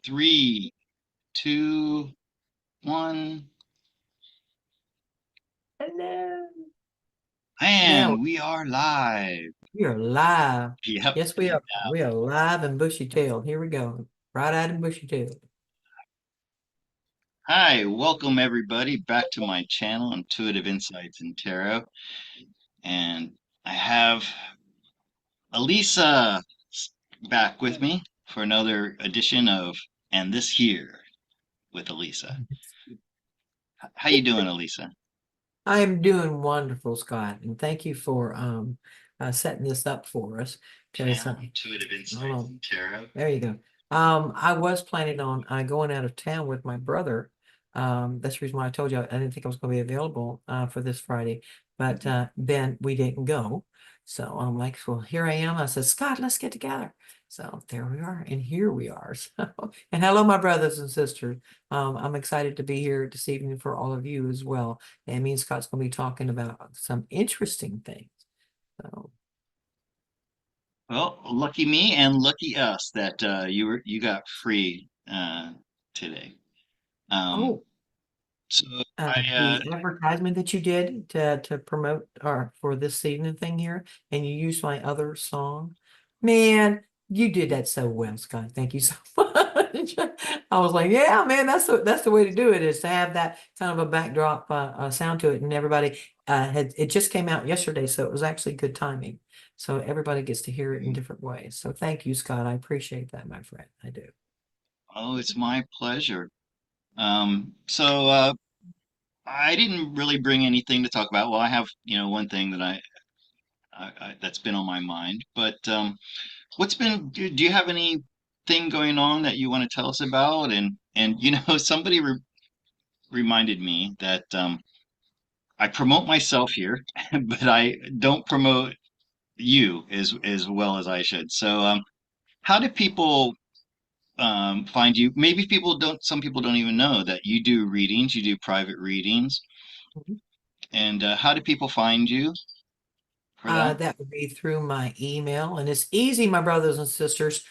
Three, two, one. Hello. Now And we are live. we are live. Yep. Yes, we are. We are live and bushy tailed. Here we go. Bright-eyed and bushy tailed. Hi, welcome everybody back to my channel, Intuitive Insights in Tarot. And I have Alisa back with me for another edition of And This Here with Alisa. How you doing, Alisa? I am doing wonderful, Scott, and thank you for setting this up for us. Because Channel, Intuitive hold Insights on, in Tarot. there you go. I was planning on going out of town with my brother. That's the reason why I told you I didn't think I was going to be available for this Friday, but Mhm. then we didn't go. So I'm like, well, here I am. I said, Scott, let's get together. So there we are, and here we are. So, and hello, my brothers and sisters. I'm excited to be here this evening for all of you as well. And me and Scott's going to be talking about some interesting things. So, Well, lucky me and lucky us that you got free today. Um, oh, so I the advertisement that you did to promote or for this evening thing here, and you used my other song, man, you did that so well, Scott. Thank you so much. I was like, yeah, man, that's the way to do it, is to have that kind of a backdrop sound to it, and everybody had it just came out yesterday, so it was actually good timing. So everybody gets to hear it in different ways. So thank you, Scott. I appreciate that, my friend. I do. oh, it's my pleasure. So I didn't really bring anything to talk about. Well, I have, one thing that I that's been on my mind, but what's been, do you have anything going on that you want to tell us about? And somebody reminded me that I promote myself here, but I don't promote you as well as I should. So how do people find you? Maybe some people don't even know that you do readings, you do private readings. Mhm. And how do people find you for that? That would be through my email, and it's easy, my brothers and sisters.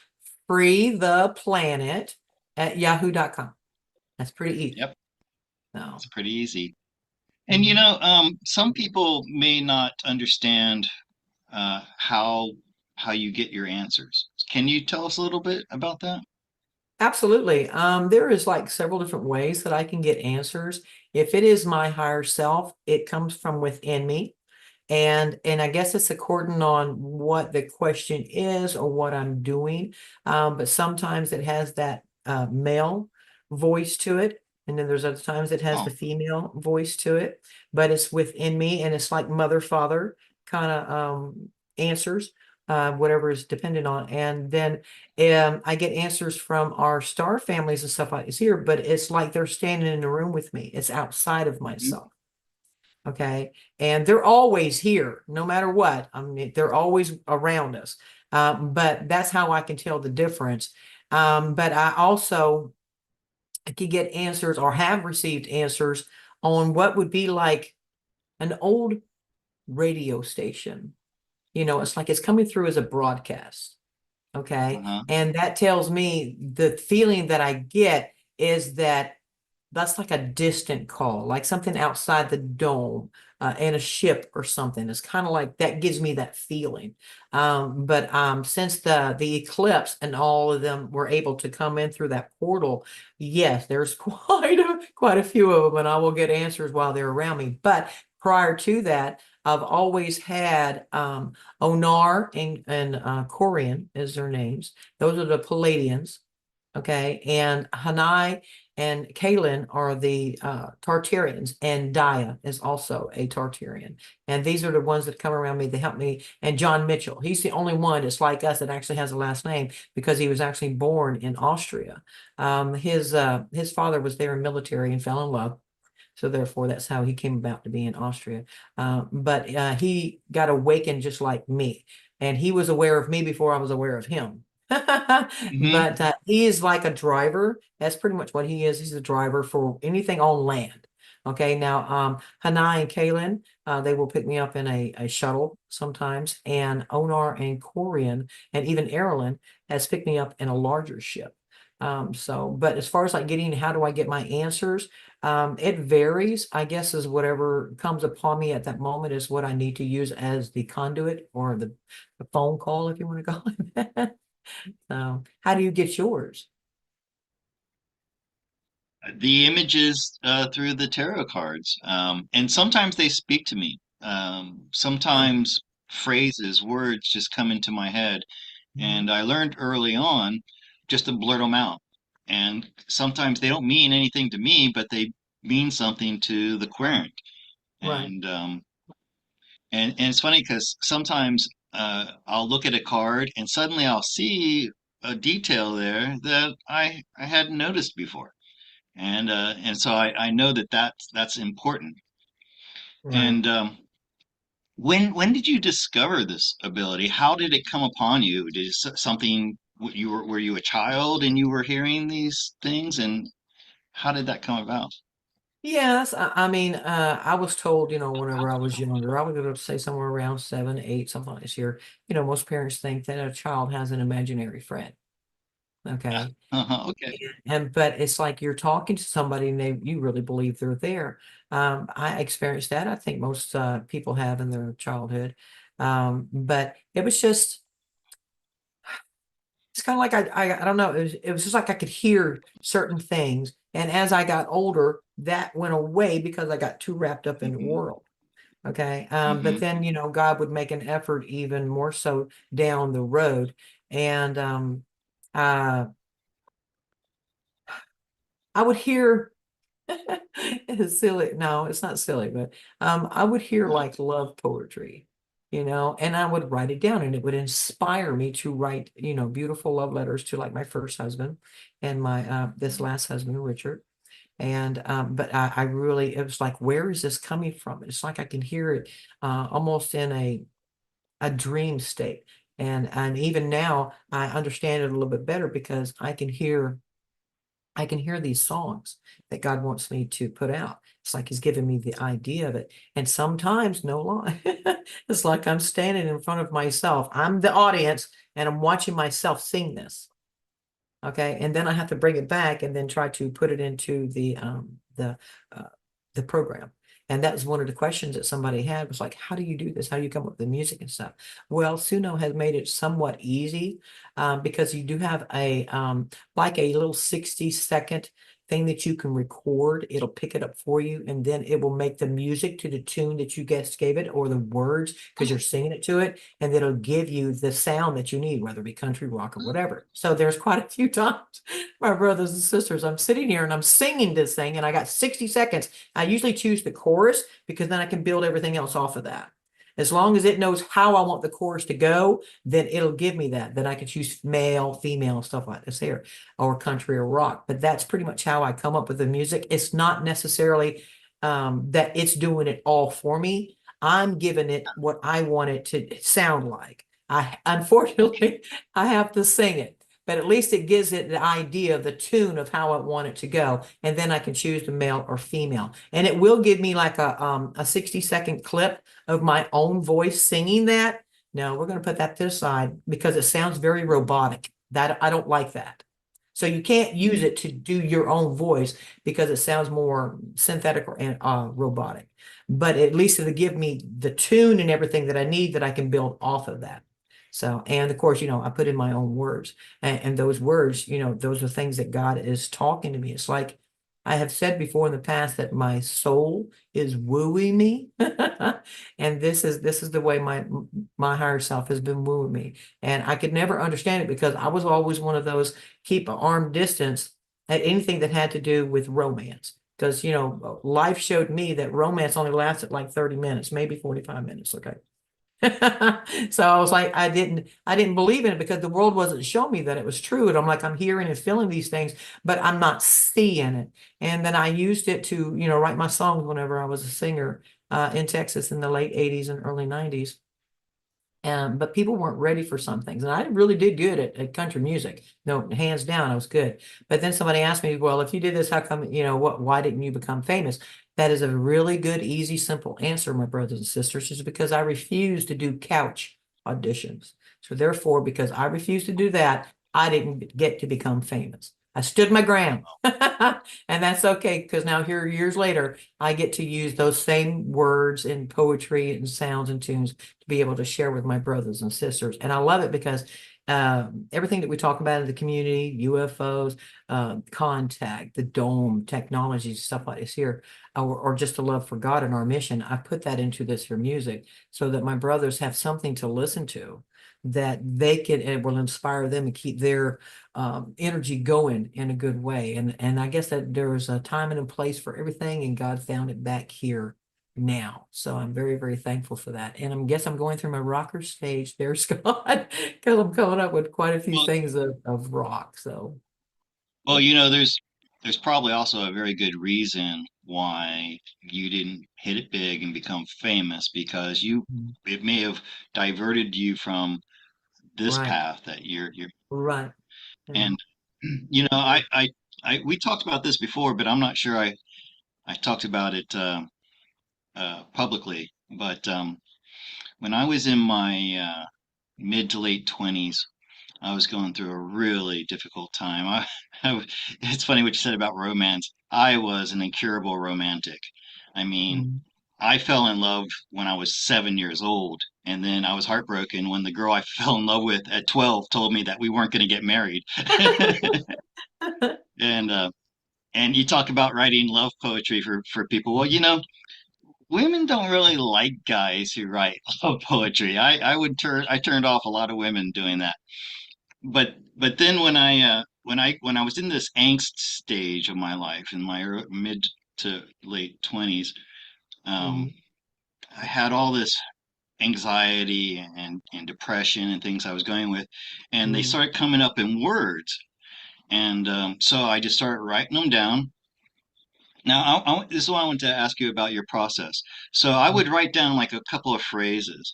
Free the planet at yahoo.com. That's pretty easy. Yep, So, it's pretty easy. And mhm. some people may not understand how you get your answers. Can you tell us a little bit about that? Absolutely. There is like several different ways that I can get answers. If it is my higher self, it comes from within me. And I guess it's according on what the question is or what I'm doing. But sometimes it has that male voice to it. And then there's other times it has Oh, the female voice to it, but it's within me, and it's like mother, father kind of answers, whatever is dependent on. And then I get answers from our star families and stuff like this here, but it's like they're standing in the room with me. It's outside of mhm. myself. Okay. And they're always here, no matter what. I mean, they're always around us. But that's how I can tell the difference. But I also can get answers or have received answers on what would be like an old radio station. It's like it's coming through as a broadcast. Okay. Uh-huh. And that tells me the feeling that I get is that that's like a distant call, like something outside the dome and a ship or something. It's kind of like that gives me that feeling. But since the eclipse and all of them were able to come in through that portal, yes, there's quite a few of them, and I will get answers while they're around me. But prior to that, I've always had Onar and Corian is their names. Those are the Palladians. Okay. And Hanai and Kalen are the Tartarians, and Dia is also a Tartarian. And these are the ones that come around me. They help me. And John Mitchell, he's the only one that's like us that actually has a last name because he was actually born in Austria. His father was there in military and fell in love. So therefore, that's how he came about to be in Austria. But he got awakened just like me, and he was aware of me before I was aware of him. Hmm. But he is like a driver. That's pretty much what he is. He's a driver for anything on land. Okay, now Hanai and Kalen, they will pick me up in a shuttle sometimes, and Onar and Corian and even Erilyn has picked me up in a larger ship. But as far as like getting, how do I get my answers? It varies, I guess, is whatever comes upon me at that moment is what I need to use as the conduit or the phone call, if you want to call it that. So, how do you get yours? The images through the tarot cards, and sometimes they speak to me. Huh. Sometimes phrases, words just come into my head, Mhm. and I learned early on just to blurt them out. And sometimes they don't mean anything to me, but they mean something to the querent. Right. And and it's funny because sometimes I'll look at a card and suddenly I'll see a detail there that I hadn't noticed before, and so I know that that's important. Right. And when did you discover this ability? How did it come upon you? Did something you were you a child and you were hearing these things, and how did that come about? Yes, I mean, I was told, whenever I was younger, I was going to say somewhere around 7, 8, something like this year. Most parents think that a child has an imaginary friend. Okay. Okay. But it's like you're talking to somebody and you really believe they're there. I experienced that. I think most people have in their childhood. But it was just, it's kind of like I don't know. It was just like I could hear certain things. And as I got older, that went away because I got too wrapped up in the Hmm. world. Okay. But Hmm. then, God would make an effort even more so down the road. And uh, I would hear it's silly. No, it's not silly, but I would hear like love poetry, and I would write it down and it would inspire me to write, beautiful love letters to like my first husband and my this last husband, Richard. And but I really it was like, where is this coming from? It's like I can hear it almost in a dream state. And even now I understand it a little bit better because I can hear these songs that God wants me to put out. It's like He's giving me the idea of it. And sometimes, no lie, it's like I'm standing in front of myself. I'm the audience and I'm watching myself sing this. Okay. And then I have to bring it back and then try to put it into uh, the program. And that was one of the questions that somebody had was like, how do you do this? How do you come up with the music and stuff? Well, Suno has made it somewhat easy because you do have like a little 60-second thing that you can record. It'll pick it up for you and then it will make the music to the tune that you guys gave it or the words because you're singing it to it. And it'll give you the sound that you need, whether it be country, rock, or whatever. So there's quite a few times, my brothers and sisters, I'm sitting here and I'm singing this thing and I got 60 seconds. I usually choose the chorus because then I can build everything else off of that. As long as it knows how I want the chorus to go, then it'll give me that. Then I can choose male, female, stuff like this here, or country or rock. But that's pretty much how I come up with the music. It's not necessarily that it's doing it all for me. I'm giving it what I want it to sound like. I unfortunately I have to sing it, but at least it gives it the idea of the tune of how I want it to go, and then I can choose the male or female, and it will give me like a 60-second clip of my own voice singing that. No, we're going to put that to the side because it sounds very robotic. That I don't like that. So you can't use Hmm. it to do your own voice because it sounds more synthetic or robotic. But at least it'll give me the tune and everything that I need that I can build off of that. So, and of course, I put in my own words, and those words, those are things that God is talking to me. It's like I have said before in the past that my soul is wooing me, and this is the way my higher self has been wooing me, and I could never understand it because I was always one of those keep an arm distance at anything that had to do with romance. Because, life showed me that romance only lasted like 30 minutes, maybe 45 minutes. Okay. So I was like, I didn't believe in it because the world wasn't showing me that it was true. And I'm like, I'm hearing and feeling these things, but I'm not seeing it. And then I used it to, write my songs whenever I was a singer in Texas in the late 80s and early 90s. But people weren't ready for some things. And I really did good at country music. No, hands down, I was good. But then somebody asked me, well, if you did this, how come, why didn't you become famous? That is a really good, easy, simple answer, my brothers and sisters, is because I refuse to do couch auditions. So therefore, because I refuse to do that, I didn't get to become famous. I stood my ground. And that's okay because now here years later, I get to use those same words in poetry and sounds and tunes to be able to share with my brothers and sisters. And I love it because everything that we talk about in the community, UFOs, contact, the dome, technologies, stuff like this here, or just a love for God and our mission, I put that into this here music so that my brothers have something to listen to that they can, and it will inspire them and keep their energy going in a good way. And I guess that there's a time and a place for everything, and God found it back here now. So I'm very, very thankful for that. And I guess I'm going through my rocker stage there, Scott, because I'm coming up with quite a few Well, things of rock. So well, there's probably also a very good reason why you didn't hit it big and become famous because you mm, it may have diverted you from this right, path that you're right. Yeah. and we talked about this before, but I'm not sure I talked about it publicly. But when I was in my mid to late 20s, I was going through a really difficult time. It's funny what you said about romance. I was an incurable romantic. I mean, Mm. I fell in love when I was 7 years old, and then I was heartbroken when the girl I fell in love with at 12 told me that we weren't going to get married. And and you talk about writing love poetry for people. Well, women don't really like guys who write love poetry. I turned off a lot of women doing that. But then when I was in this angst stage of my life in my mid to late 20s, um, Mhm, I had all this anxiety and depression and things I was going with, and they mhm, started coming up in words. And so I just started writing them down. Now, this is what I want to ask you about your process. So I would write down like a couple of phrases,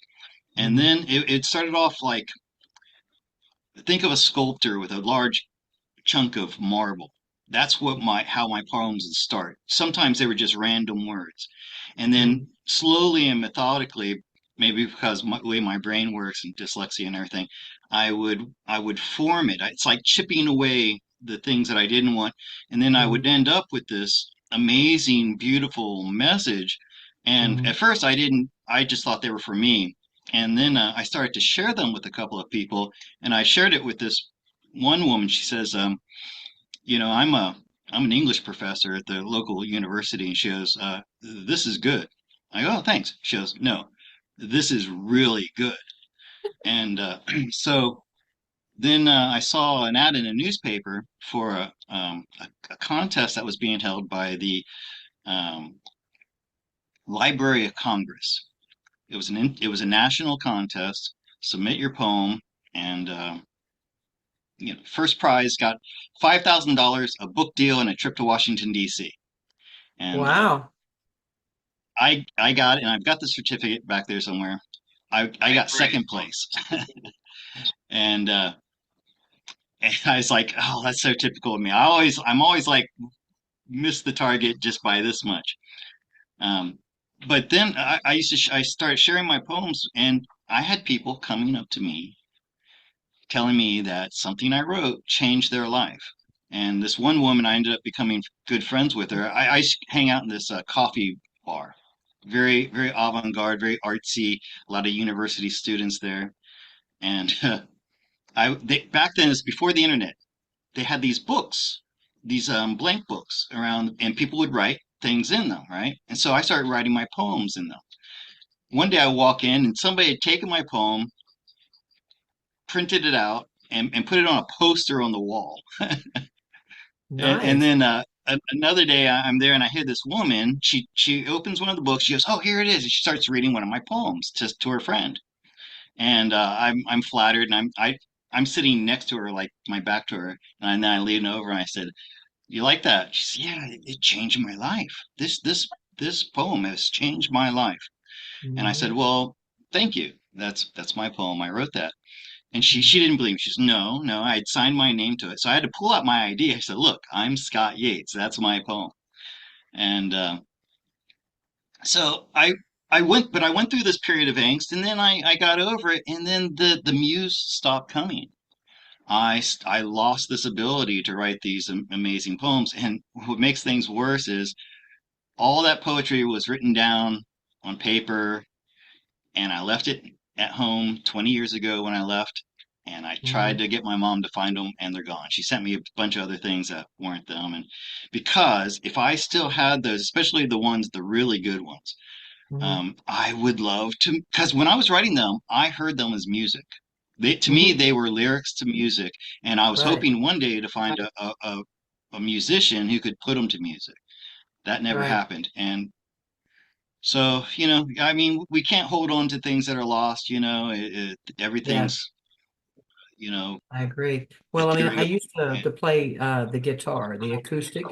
and mhm, then it started off like think of a sculptor with a large chunk of marble. That's what my how my poems would start. Sometimes they were just random words, and then mhm, slowly and methodically, maybe because the way my brain works and dyslexia and everything, I would form it. It's like chipping away the things that I didn't want, and then I would mhm, end up with this amazing, beautiful message. And mhm, at first, I didn't. I just thought they were for me. And then I started to share them with a couple of people, and I shared it with this one woman. She says, I'm an English professor at the local university, and she goes, "This is good." I go, "Oh, thanks." She goes, "No, this is really good." And so then I saw an ad in a newspaper for a contest that was being held by the um, Library of Congress. It was a national contest. Submit your poem, and first prize got $5,000, a book deal, and a trip to Washington D.C. And wow. I got it, and I've got the certificate back there somewhere. I got second place, and and I was like, oh, that's so typical of me. I'm always like miss the target just by this much. Um, but then I started sharing my poems, and I had people coming up to me telling me that something I wrote changed their life. And this one woman, I ended up becoming good friends with her. I hang out in this coffee bar, very, very avant-garde, very artsy, a lot of university students there. And back then, it's before the internet, they had these books, these blank books around, and people would write things in them, right? And so I started writing my poems in them. One day I walk in, and somebody had taken my poem, printed it out, and put it on a poster on the wall. And Nice. then another day I'm there and I hear this woman. She opens one of the books. She goes, "Oh, here it is." And she starts reading one of my poems to her friend. And I'm flattered, and I'm sitting next to her, like my back to her. And then I lean over and I said, "You like that?" She said, "Yeah, it changed my life. This poem has changed my life." And I said, Mhm, "Well, thank you. That's my poem. I wrote that." And she mhm, she didn't believe me. She says, "No, no, I had signed my name to it." So I had to pull out my ID. I said, "Look, I'm Scott Yates. That's my poem." And so I went through this period of angst, and then I got over it, and then the muse stopped coming. I lost this ability to write these amazing poems. And what makes things worse is all that poetry was written down on paper, and I left it at home 20 years ago when I left. And I tried Mhm, to get my mom to find them, and they're gone. She sent me a bunch of other things that weren't them. And because if I still had those, especially the ones, the really good ones, mhm, I would love to, because when I was writing them, I heard them as music. To me, mhm. they were lyrics to music, and I was Right, hoping one day to find a musician who could put them to music. That never right. happened. And so, I mean, we can't hold on to things that are lost, Yeah. everything's, you know, I agree. Well, I mean, I ethereal. used to And, to play the guitar, the acoustic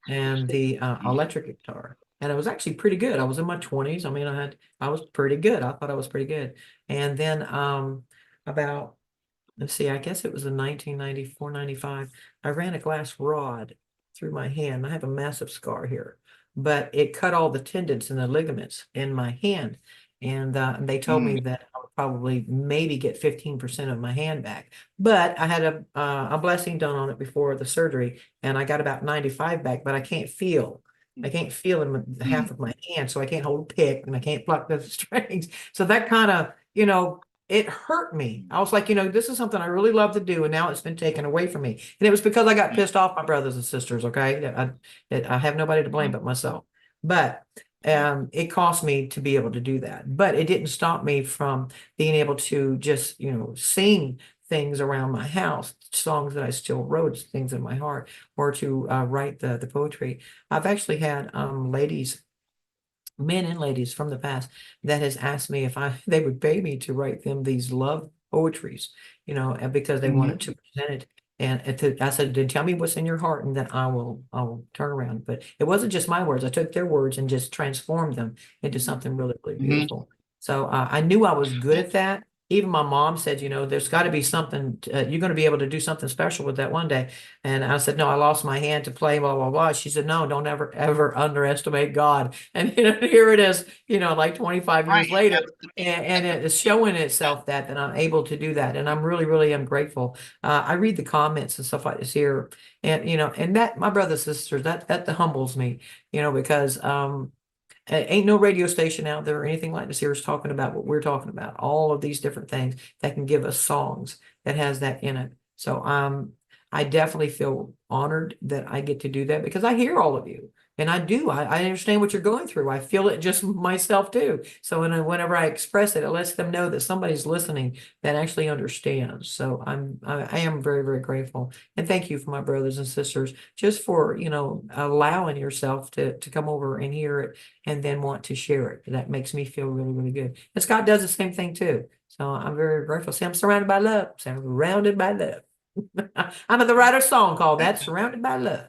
and the mhm, electric guitar. And it was actually pretty good. I was in my 20s. I mean, I was pretty good. I thought I was pretty good. And then about let's see, I guess it was in 1994, 95. I ran a glass rod through my hand. I have a massive scar here, but it cut all the tendons and the ligaments in my hand. And they told mm, me that I would probably maybe get 15% of my hand back. But I had a blessing done on it before the surgery, and I got about 95 back, but I can't feel. I can't feel in mm, half of my hand, so I can't hold a pick and I can't pluck the strings. So that kind of, it hurt me. I was like, this is something I really love to do, and now it's been taken away from me. And it was because I got mm, pissed off my brothers and sisters. Okay, I have nobody to blame mm, but myself. But right. it cost me to be able to do that. But it didn't stop me from being able to just, sing things around my house, songs that I still wrote, things in my heart, or to write the poetry. I've actually had ladies, men and ladies from the past, that has asked me if they would pay me to write them these love poetries, and because they wanted Hmm. to present it. And I said, then tell me what's in your heart, and then I will turn around. But it wasn't just my words. I took their words and just transformed them into something really, really Hmm. beautiful. So I knew I was good Well, at that. Even my mom said, there's got to be something, you're going to be able to do something special with that one day. And I said, no, I lost my hand to play, blah, blah, blah. She said, no, don't ever, ever underestimate God. And here it is, like 25 right. years later, and it is showing itself that I'm able to do that. And I'm really, really am grateful. I read the comments and stuff like this here, and and that my brothers and sisters, that humbles me, because ain't no radio station out there or anything like this here is talking about what we're talking about. All of these different things that can give us songs that has that in it. So I definitely feel honored that I get to do that because I hear all of you. And I do. I understand what you're going through. I feel it just myself too. So whenever I express it, it lets them know that somebody's listening that actually understands. So I am very, very grateful. And thank you for my brothers and sisters just for, allowing yourself to come over and hear it and then want to share it. That makes me feel really, really good. And Scott does the same thing too. So I'm very grateful. See, I'm surrounded by love. Surrounded by love. I'm at the writer song called that, Surrounded by Love.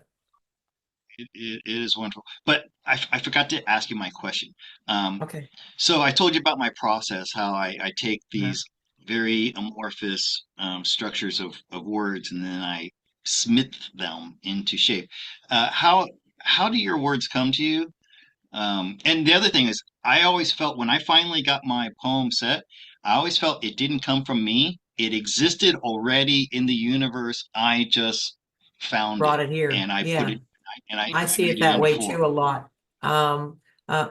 It is wonderful. But I forgot to ask you my question. Um, Okay. so I told you about my process, how I take Uh-huh. these very amorphous structures of words and then I smith them into shape. How do your words come to you? And the other thing is, I always felt when I finally got my poem set, I always felt it didn't come from me. It existed already in the universe. I just found Brought it it here. and I put Yeah. it and I I see it made it that into way form. too a lot.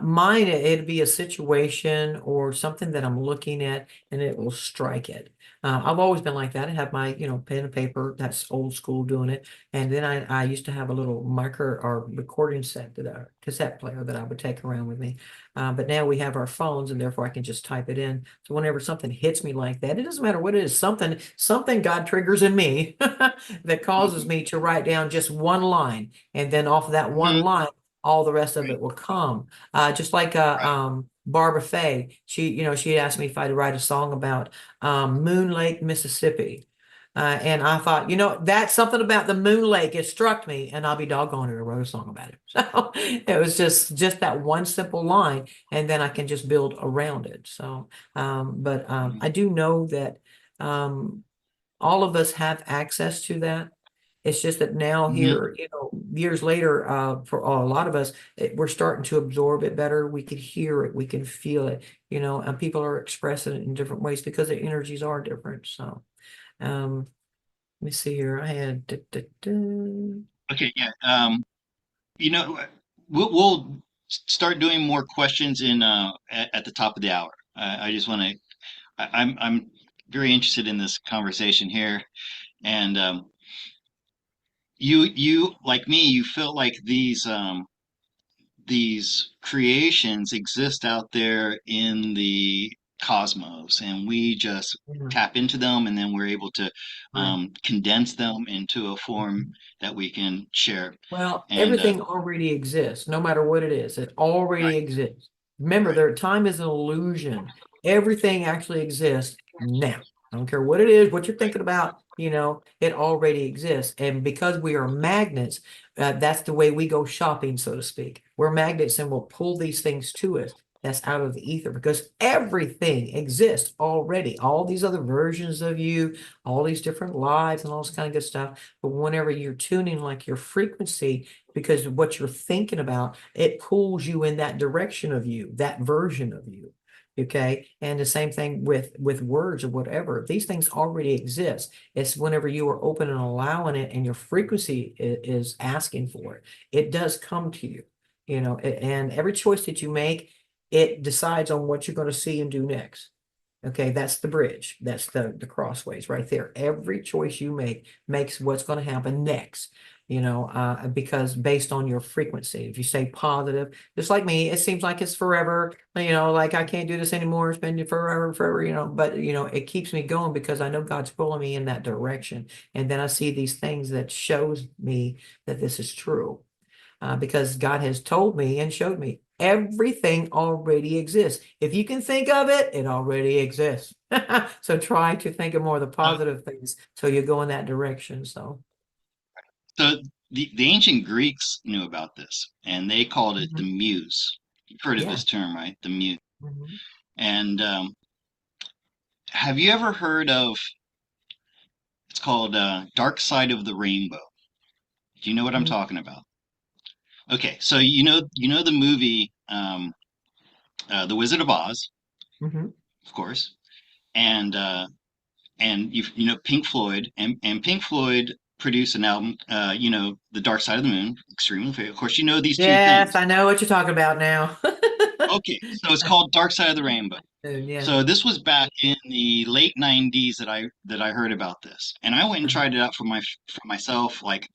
Mine, it'd be a situation or something that I'm looking at and it will strike it. I've always been like that. I have my, pen and paper. That's old school doing it. And then I used to have a little micro or recording set cassette player that I would take around with me. But now we have our phones and therefore I can just type it in. So whenever something hits me like that, it doesn't matter what it is, something God triggers in me that causes Mhm. me to write down just one line, and then off of that one Mhm. line, all the rest of Right, it will come. Just like right. Barbara Fay, she asked me if I'd write a song about Moon Lake, Mississippi. And I thought, that's something about the Moon Lake. It struck me, and I'll be doggone it, I wrote a song about it. So it was just that one simple line, and then I can just build around it. So, but Mhm. I do know that um, all of us have access to that. It's just that now Mhm. here, years later, for a lot of us, we're starting to absorb it better. We can hear it, we can feel it, and people are expressing it in different ways because the energies are different. So, um, Let me see here. I had Okay, yeah. You know, we'll start doing more questions in at the top of the hour. I just want to. I'm very interested in this conversation here, and you like me, you feel like these creations exist out there in the cosmos, and we just yeah, tap into them, and then we're able to right. condense them into a form Mhm. that we can share. Well, And everything already exists, no matter what it is. It already right, exists. Remember, right, their time is an illusion. Everything actually exists now. I don't care what it is, what you're right. thinking about, it already exists. And because we are magnets, that's the way we go shopping, so to speak. We're magnets and we'll pull these things to us. That's out of the ether because everything exists already. All these other versions of you, all these different lives and all this kind of good stuff. But whenever you're tuning like your frequency, because of what you're thinking about, it pulls you in that direction of you, that version of you. Okay. And the same thing with words or whatever. These things already exist. It's whenever you are open and allowing it and your frequency is asking for it, it does come to you. And every choice that you make, it decides on what you're going to see and do next. Okay, that's the bridge. That's the crossways right there. Every choice you make makes what's going to happen next, because based on your frequency. If you stay positive, just like me, it seems like it's forever, like I can't do this anymore. It's been forever, forever, but it keeps me going because I know God's pulling me in that direction. And then I see these things that shows me that this is true because God has told me and showed me everything already exists. If you can think of it, it already exists. So try to think of more of the So, positive things so you go in that direction. So, so the ancient Greeks knew about this, and they called it the mhm. muse. You've heard of Yeah. this term, right? The muse. Mhm. And have you ever heard of? It's called Dark Side of the Rainbow. Do you know what I'm Mhm. talking about? Okay, so you know the movie The Wizard of Oz, Mhm. of course, and you know Pink Floyd, and Pink Floyd produced an album, The Dark Side of the Moon, extremely famous. Of course, you know these two Yes, things. I know what you're talking about now. Okay, so it's called Dark Side of the Rainbow. Yeah. So this was back in the late 90s that I heard about this. And I went and tried it out for myself. Like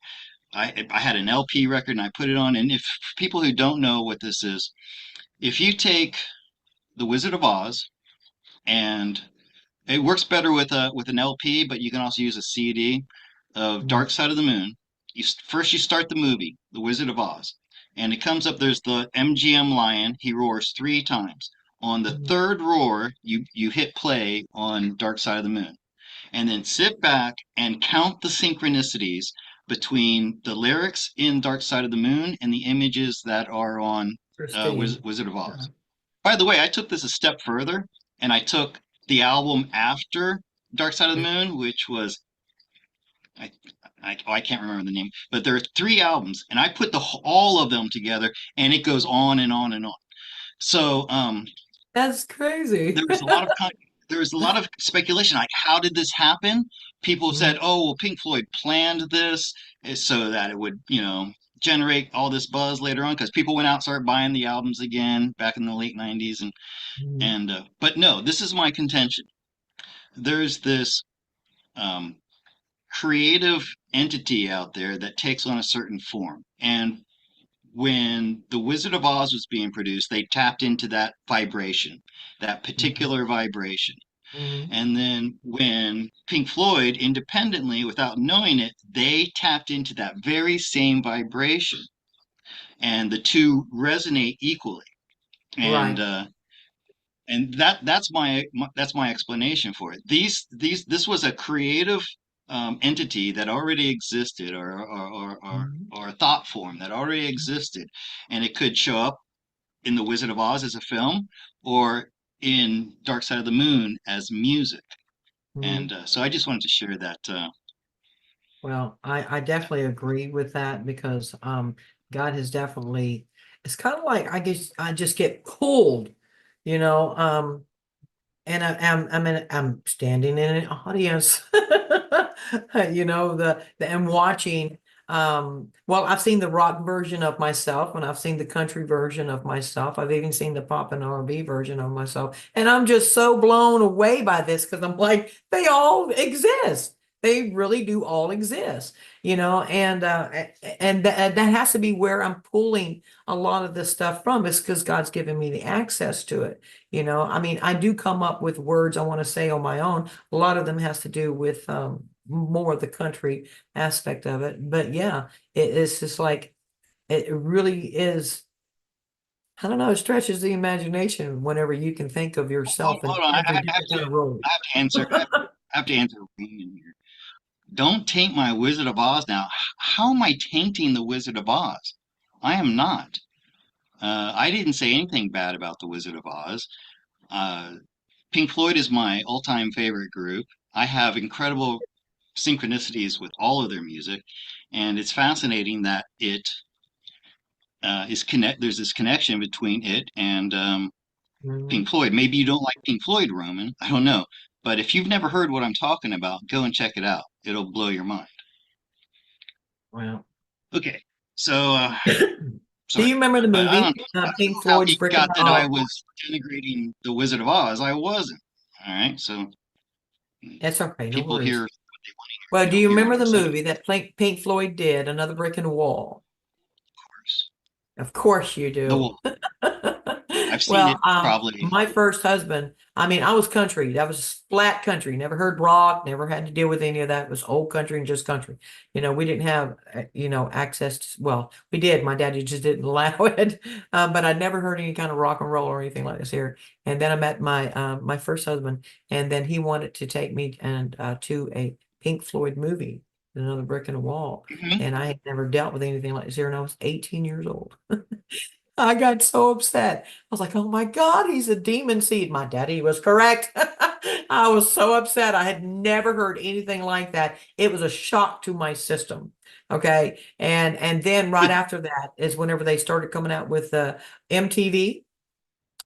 I had an LP record and I put it on. And if people who don't know what this is, if you take The Wizard of Oz, and it works better with an LP, but you can also use a CD of Mhm. Dark Side of the Moon. First you start the movie, The Wizard of Oz, and it comes up. There's the MGM lion. He roars three times. On the Mhm. third roar, you hit play on Dark Side of the Moon, and then sit back and count the synchronicities between the lyrics in Dark Side of the Moon and the images that are on Interesting. Wizard of Yeah. Oz. By the way, I took this a step further, and I took the album after Dark Side of the Moon, which was I I can't remember the name, but there are three albums, and I put all of them together, and it goes on and on and on. So That's crazy. there was a lot of there was a lot of speculation, like how did this happen? People Mhm. said, "Oh, well, Pink Floyd planned this so that it would, generate all this buzz later on," because people went out and started buying the albums again back in the late '90s, Mhm. and but no, this is my contention. There's this um, creative entity out there that takes on a certain form, and when The Wizard of Oz was being produced, they tapped into that vibration, that Mhm. particular vibration. Mhm. And then when Pink Floyd, independently, without knowing it, they tapped into that very same vibration, and the two resonate equally. And Right. uh, and that's my explanation for it. This was a creative entity that already existed, Mhm. or a thought form that already existed, and it could show up in The Wizard of Oz as a film, or in Dark Side of the Moon as music. And Mhm. so I just wanted to share that. Well, I definitely agree with that because God has definitely it's kind of like I guess I just get pulled, you know, and I'm standing in an audience And watching, well, I've seen the rock version of myself and I've seen the country version of myself. I've even seen the pop and R&B version of myself. And I'm just so blown away by this because I'm like, they all exist. They really do all exist, and that has to be where I'm pulling a lot of this stuff from is because God's given me the access to it. I mean, I do come up with words I want to say on my own. A lot of them has to do with more of the country aspect of it. But yeah, it's just like it really is. I don't know, it stretches the imagination whenever you can think of yourself in Hold on, every different kind of role. I have to answer. I have to answer Raymond here. Don't taint my Wizard of Oz now. How am I tainting the Wizard of Oz? I am not. I didn't say anything bad about the Wizard of Oz. Uh, Pink Floyd is my all-time favorite group. I have incredible synchronicities with all of their music, and it's fascinating that it is connect. There's this connection between it and Mhm. Pink Floyd. Maybe you don't like Pink Floyd, Roman. I don't know, but if you've never heard what I'm talking about, go and check it out. It'll blow your mind. Well, Okay, so do sorry, you remember the I don't movie know. I don't Pink know how Floyd's he Brick in got the that I Wall? was denigrating the Wizard of Oz. I wasn't. All right, so That's okay, no people hear worries. what they want to hear. Well, They do don't you hear what remember I'm the saying, movie that Pink Floyd did, Another Brick in the Wall? of course. Of course you The do. Wolf. I've seen Well, it probably. my first husband, I mean, I was country. That was flat country. Never heard rock, never had to deal with any of that. It was old country and just country. We didn't have, access to, well, we did. My daddy just didn't allow it. But I never heard any kind of rock and roll or anything like this here. And then I met my first husband, and then he wanted to take me and to a Pink Floyd movie, Another Brick in the Wall. Mhm. And I had never dealt with anything like this here, and I was 18 years old. I got so upset. I was like, oh my God, he's a demon seed. My daddy was correct. I was so upset. I had never heard anything like that. It was a shock to my system. Okay. And then right after that is whenever they started coming out with MTV,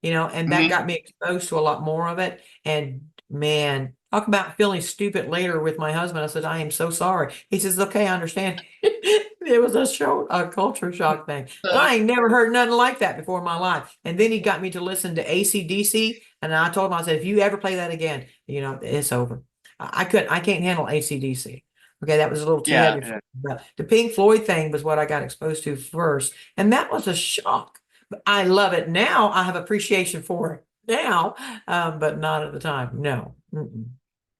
and that Mhm. got me exposed to a lot more of it. And man, talk about feeling stupid later with my husband. I said, I am so sorry. He says, okay, I understand. It was a culture shock thing. And So I ain't never heard nothing like that before in my life. And then he got me to listen to AC/DC. And I told him, I said, if you ever play that again, it's over. I can't handle AC/DC. Okay, that was a little too yeah, heavy for yeah. me. But the Pink Floyd thing was what I got exposed to first. And that was a shock. I love it now. I have appreciation for it now, but not at the time. No, no.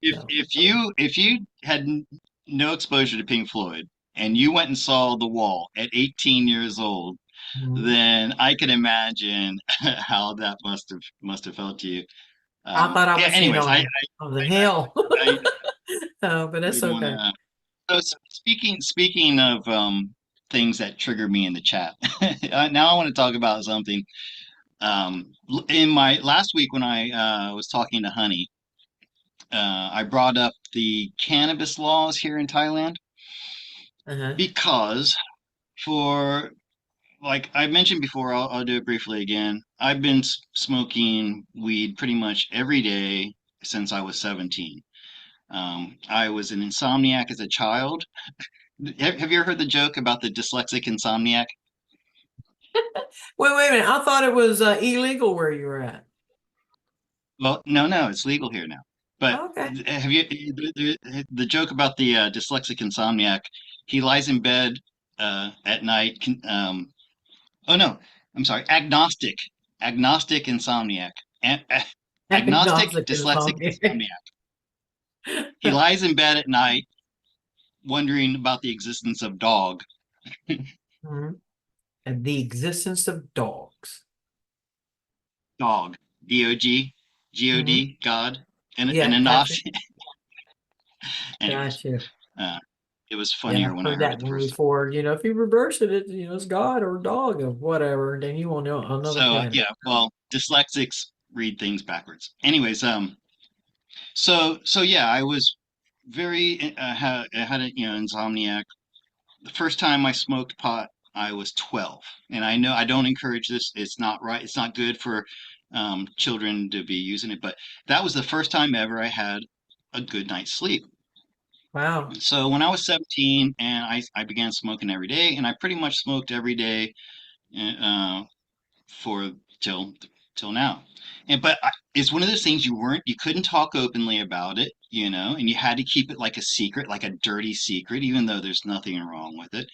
If you had no exposure to Pink Floyd and you went and saw The Wall at 18 years old, Mhm. then I can imagine how that must have felt to you. I thought I Yeah. was, Anyways, I was in hell. I But that's didn't want okay. to. So speaking of things that trigger me in the chat, now I want to talk about something. In my last week when I was talking to Honey, I brought up the cannabis laws here in Thailand Uh-huh. because for like I mentioned before, I'll do it briefly again. I've been smoking weed pretty much every day since I was 17. I was an insomniac as a child. Have you ever heard the joke about the dyslexic insomniac? Wait a minute. I thought it was illegal where you were at. Well, no, no, it's legal here now. But Okay. have you the joke about the dyslexic insomniac? He lies in bed at night. Oh no, I'm sorry, agnostic insomniac, agnostic Agnostic dyslexic insomnia. insomniac. He lies in bed at night wondering about the existence of dog. Mhm. And the existence of dogs. Dog, D-O-G, Hmm. G-O-D, God, and Yeah, gotcha. Enosh. Anyways, Gotcha. uh, it was Yeah, funnier I've when I heard heard that it the one first time. before. If you reverse it, it's God or dog or whatever, then you will know another So planet. yeah, well, dyslexics read things backwards. Anyways, so yeah, I was very I had a insomniac. The first time I smoked pot, I was 12, and I know I don't encourage this. It's not right. It's not good for children to be using it. But that was the first time ever I had a good night's sleep. Wow. So when I was 17 and I began smoking every day, and I pretty much smoked every day uh, for till till now. It's one of those things you couldn't talk openly about it, and you had to keep it like a secret, like a dirty secret, even though there's nothing wrong with it.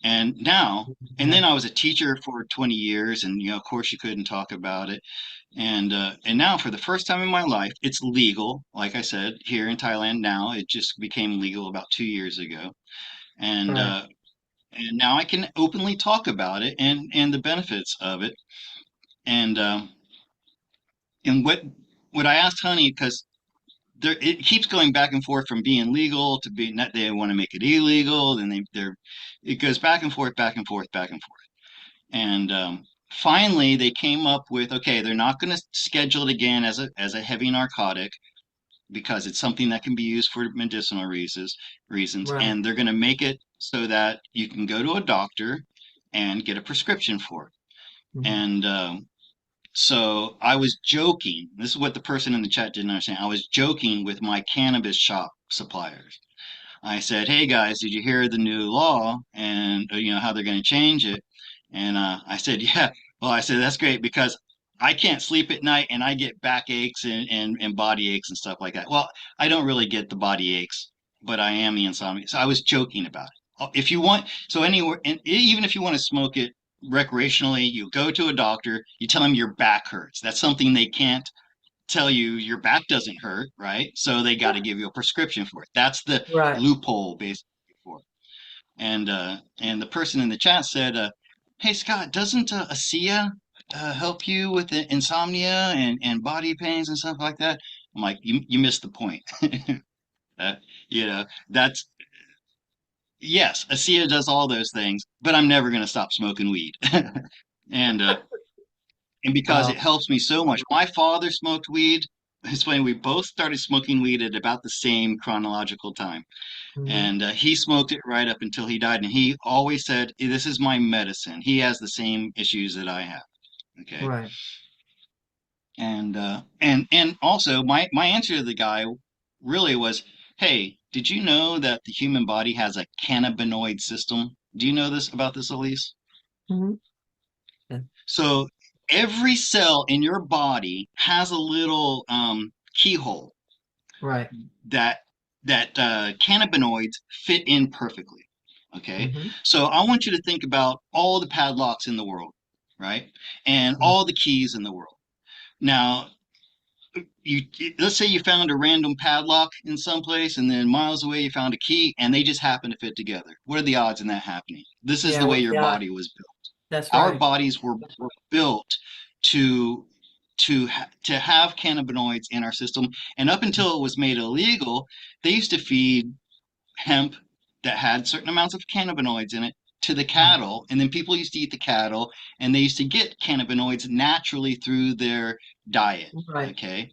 And now, and Yeah. then I was a teacher for 20 years, and of course, you couldn't talk about it. And now, for the first time in my life, it's legal. Like I said, here in Thailand now, it just became legal about 2 years ago, and Right. uh, and now I can openly talk about it and the benefits of it. And and what I asked Honey, because there it keeps going back and forth from being legal to being that they want to make it illegal, then they're it goes back and forth, back and forth, back and forth. And finally, they came up with, okay, they're not going to schedule it again as a heavy narcotic because it's something that can be used for medicinal reasons, Right. and they're going to make it so that you can go to a doctor and get a prescription for it. Mhm. And so I was joking. This is what the person in the chat didn't understand. I was joking with my cannabis shop suppliers. I said, "Hey guys, did you hear the new law and how they're going to change it?" And I said, "Yeah." Well, I said that's great because I can't sleep at night and I get back aches and body aches and stuff like that. Well, I don't really get the body aches, but I am the insomnia. So I was joking about it. If you want, so anywhere, and even if you want to smoke it recreationally, you go to a doctor, you tell them your back hurts. That's something they can't tell you your back doesn't hurt, right? So they got to give you a prescription for it. That's the Right. loophole basically for it. And the person in the chat said, "Hey Scott, doesn't ASEA help you with the insomnia and body pains and stuff like that?" I'm like, you missed the point. uh, that's yes, ASEA does all those things, but I'm never going to stop smoking weed. and and because it Wow. helps me so much. My father smoked weed. It's funny, we both started smoking weed at about the same chronological time. Mhm. And he smoked it right up until he died. And he always said, "This is my medicine." He has the same issues that I have. Okay. Right. And also my answer to the guy really was, "Hey, did you know that the human body has a cannabinoid system? Do you know this about this, Elise?" Mhm. Yeah. So every cell in your body has a little keyhole Right. that cannabinoids fit in perfectly. Okay, Mhm. so I want you to think about all the padlocks in the world, right, and Mhm. all the keys in the world. Now, you let's say you found a random padlock in some place, and then miles away you found a key, and they just happen to fit together. What are the odds in that happening? This is Yeah. the way What? your Yeah. body was built. That's Our right. bodies were built to to have cannabinoids in our system, and up until it was made illegal, they used to feed hemp that had certain amounts of cannabinoids in it to the Mhm. cattle, and then people used to eat the cattle, and they used to get cannabinoids naturally through their diet. Right. Okay,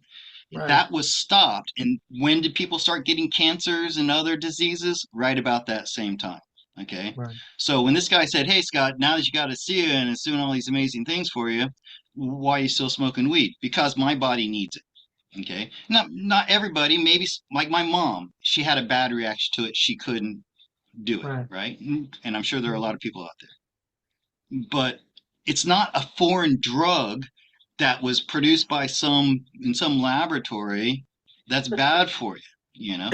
Right. that was stopped. And when did people start getting cancers and other diseases? Right about that same time. Okay. Right. So when this guy said, "Hey, Scott, now that you got a see and it's doing all these amazing things for you, why are you still smoking weed?" Because my body needs it. Okay. Not everybody, maybe like my mom, she had a bad reaction to it. She couldn't do it. Right. Right. And I'm sure there are a lot Mhm. of people out there. But it's not a foreign drug that was produced by some in some laboratory that's bad for you, you know?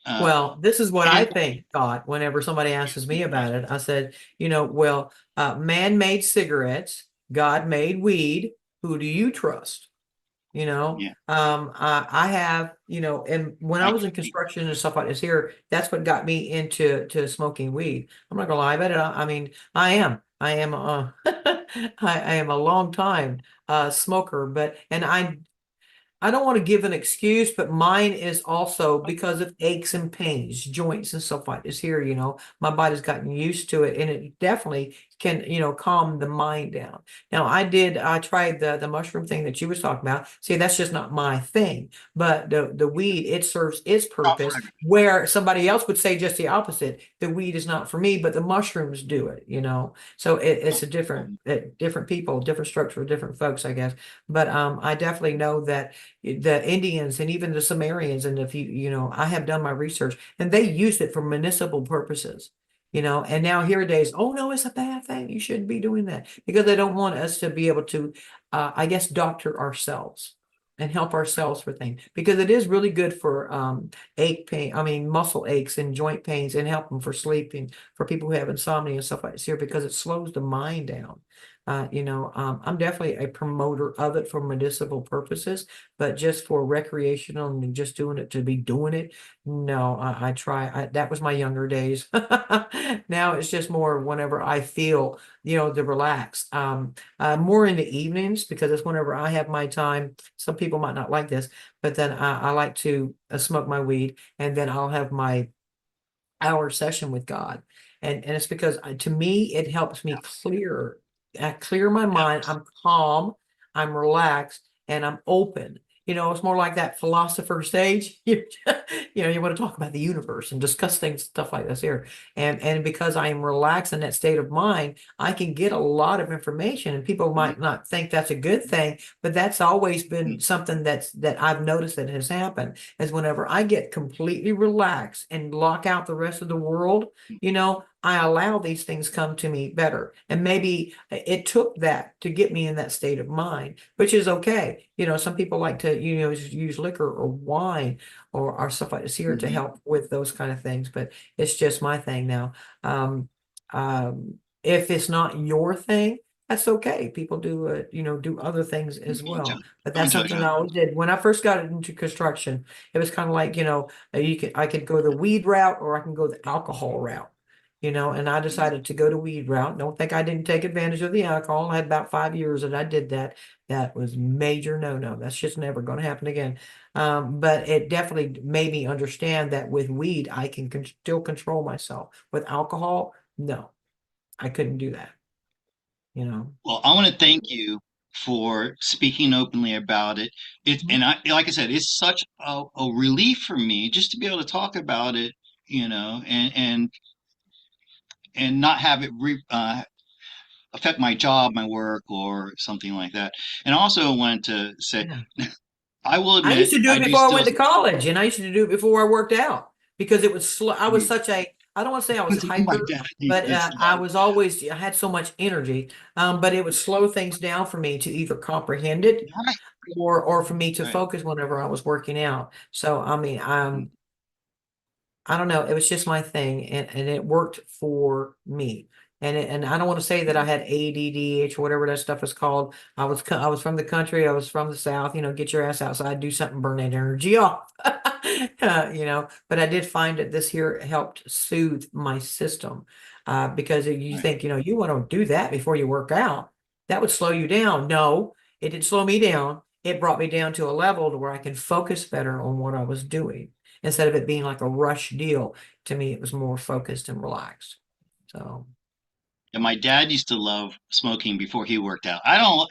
Uh, Well, this is what I and think, thought whenever somebody asks me about it. I said, well, man made cigarettes, God made weed. Who do you trust? yeah, I have, and when I I was in construction and stuff like this here, that's what got me into smoking weed. I'm not gonna lie about it. I mean, I am, I am a long time smoker, but and I don't want to give an excuse, but mine is also because of aches and pains, joints and stuff like this here, my body's gotten used to it and it definitely can, calm the mind down. Now I tried the mushroom thing that you was talking about. See, that's just not my thing, but the weed, it serves its not for purpose everybody. where somebody else would say just the opposite. the weed is not for me, but the mushrooms do it, you know. So it's Oh, a different people, different structure, different folks, I guess. But I definitely know that the Indians and even the Sumerians, and if you know, I have done my research, and they used it for municipal purposes. You know, and now here days, oh no, it's a bad thing. You shouldn't be doing that because they don't want us to be able to, I guess, doctor ourselves and help ourselves for things because it is really good for ache pain, I mean muscle aches and joint pains and help them for sleeping for people who have insomnia and stuff like this here because it slows the mind down. You know, I'm definitely a promoter of it for medicinal purposes, but just for recreational and just doing it to be doing it, no, I try. That was my younger days. Now it's just more whenever I feel, you know, to relax. More in the evenings because it's whenever I have my time. Some people might not like this, but then I like to smoke my weed and then I'll have my hour session with God. And it's because to me, it helps me clear my yeah. mind. I'm calm, I'm relaxed, and I'm open. You know, it's more like that philosopher stage. You know, you want to talk about the universe and discuss things, stuff like this here. And because I am relaxed in that state of mind, I can get a lot of information. And people might not think that's a good thing, but that's always been something that I've noticed that has happened is whenever I get completely relaxed and lock out the rest of the world, you know, I allow these things come to me better. And maybe it took that to get me in that state of mind, which is okay. You know, some people like to, you know, use liquor or wine or stuff like this here to Mhm. help with those kind of things, but it's just my thing now. If it's not your thing, that's okay. People do, you know, do other things as Don't well. judge. But that's Don't judge something I others. always did. When I first got into construction, it was kind of like, you know, I could go the weed route or I can go the alcohol route, you know, and I decided to go the weed route. Don't think I didn't take advantage of the alcohol. I had about 5 years that I did that. That was major no-no. That's just never going to happen again. But it definitely made me understand that with weed, I can still control myself. With alcohol, no, I couldn't do that, you know. Well, I want to thank you for speaking openly about it. Mhm. And like I said, it's such a relief for me just to be able to talk about it, you know, and not have it affect my job, my work, or something like that. And I also want to say, Yeah. I will I used admit, to do I it do before I still. went to college, and I used to do it before I worked out because it was slow. I was such a, I don't want to say I was My hyper, dad but is I was always, I had so much energy. But it would slow things down for me to either comprehend it right, or for me to right. focus whenever I was working out. So, I mean, I don't know. It was just my thing, and it worked for me. And I don't want to say that I had ADDH or whatever that stuff is called. I was from the country. I was from the South. You know, get your ass outside, do something, burn that energy off. You know, but I did find that this here helped soothe my system. Because you Right. think, you know, you want to do that before you work out. That would slow you down. No, it didn't slow me down. It brought me down to a level to where I can focus better on what I was doing instead of it being like a rush deal. To me, it was more focused and relaxed. So, And my dad used to love smoking before he worked out. I don't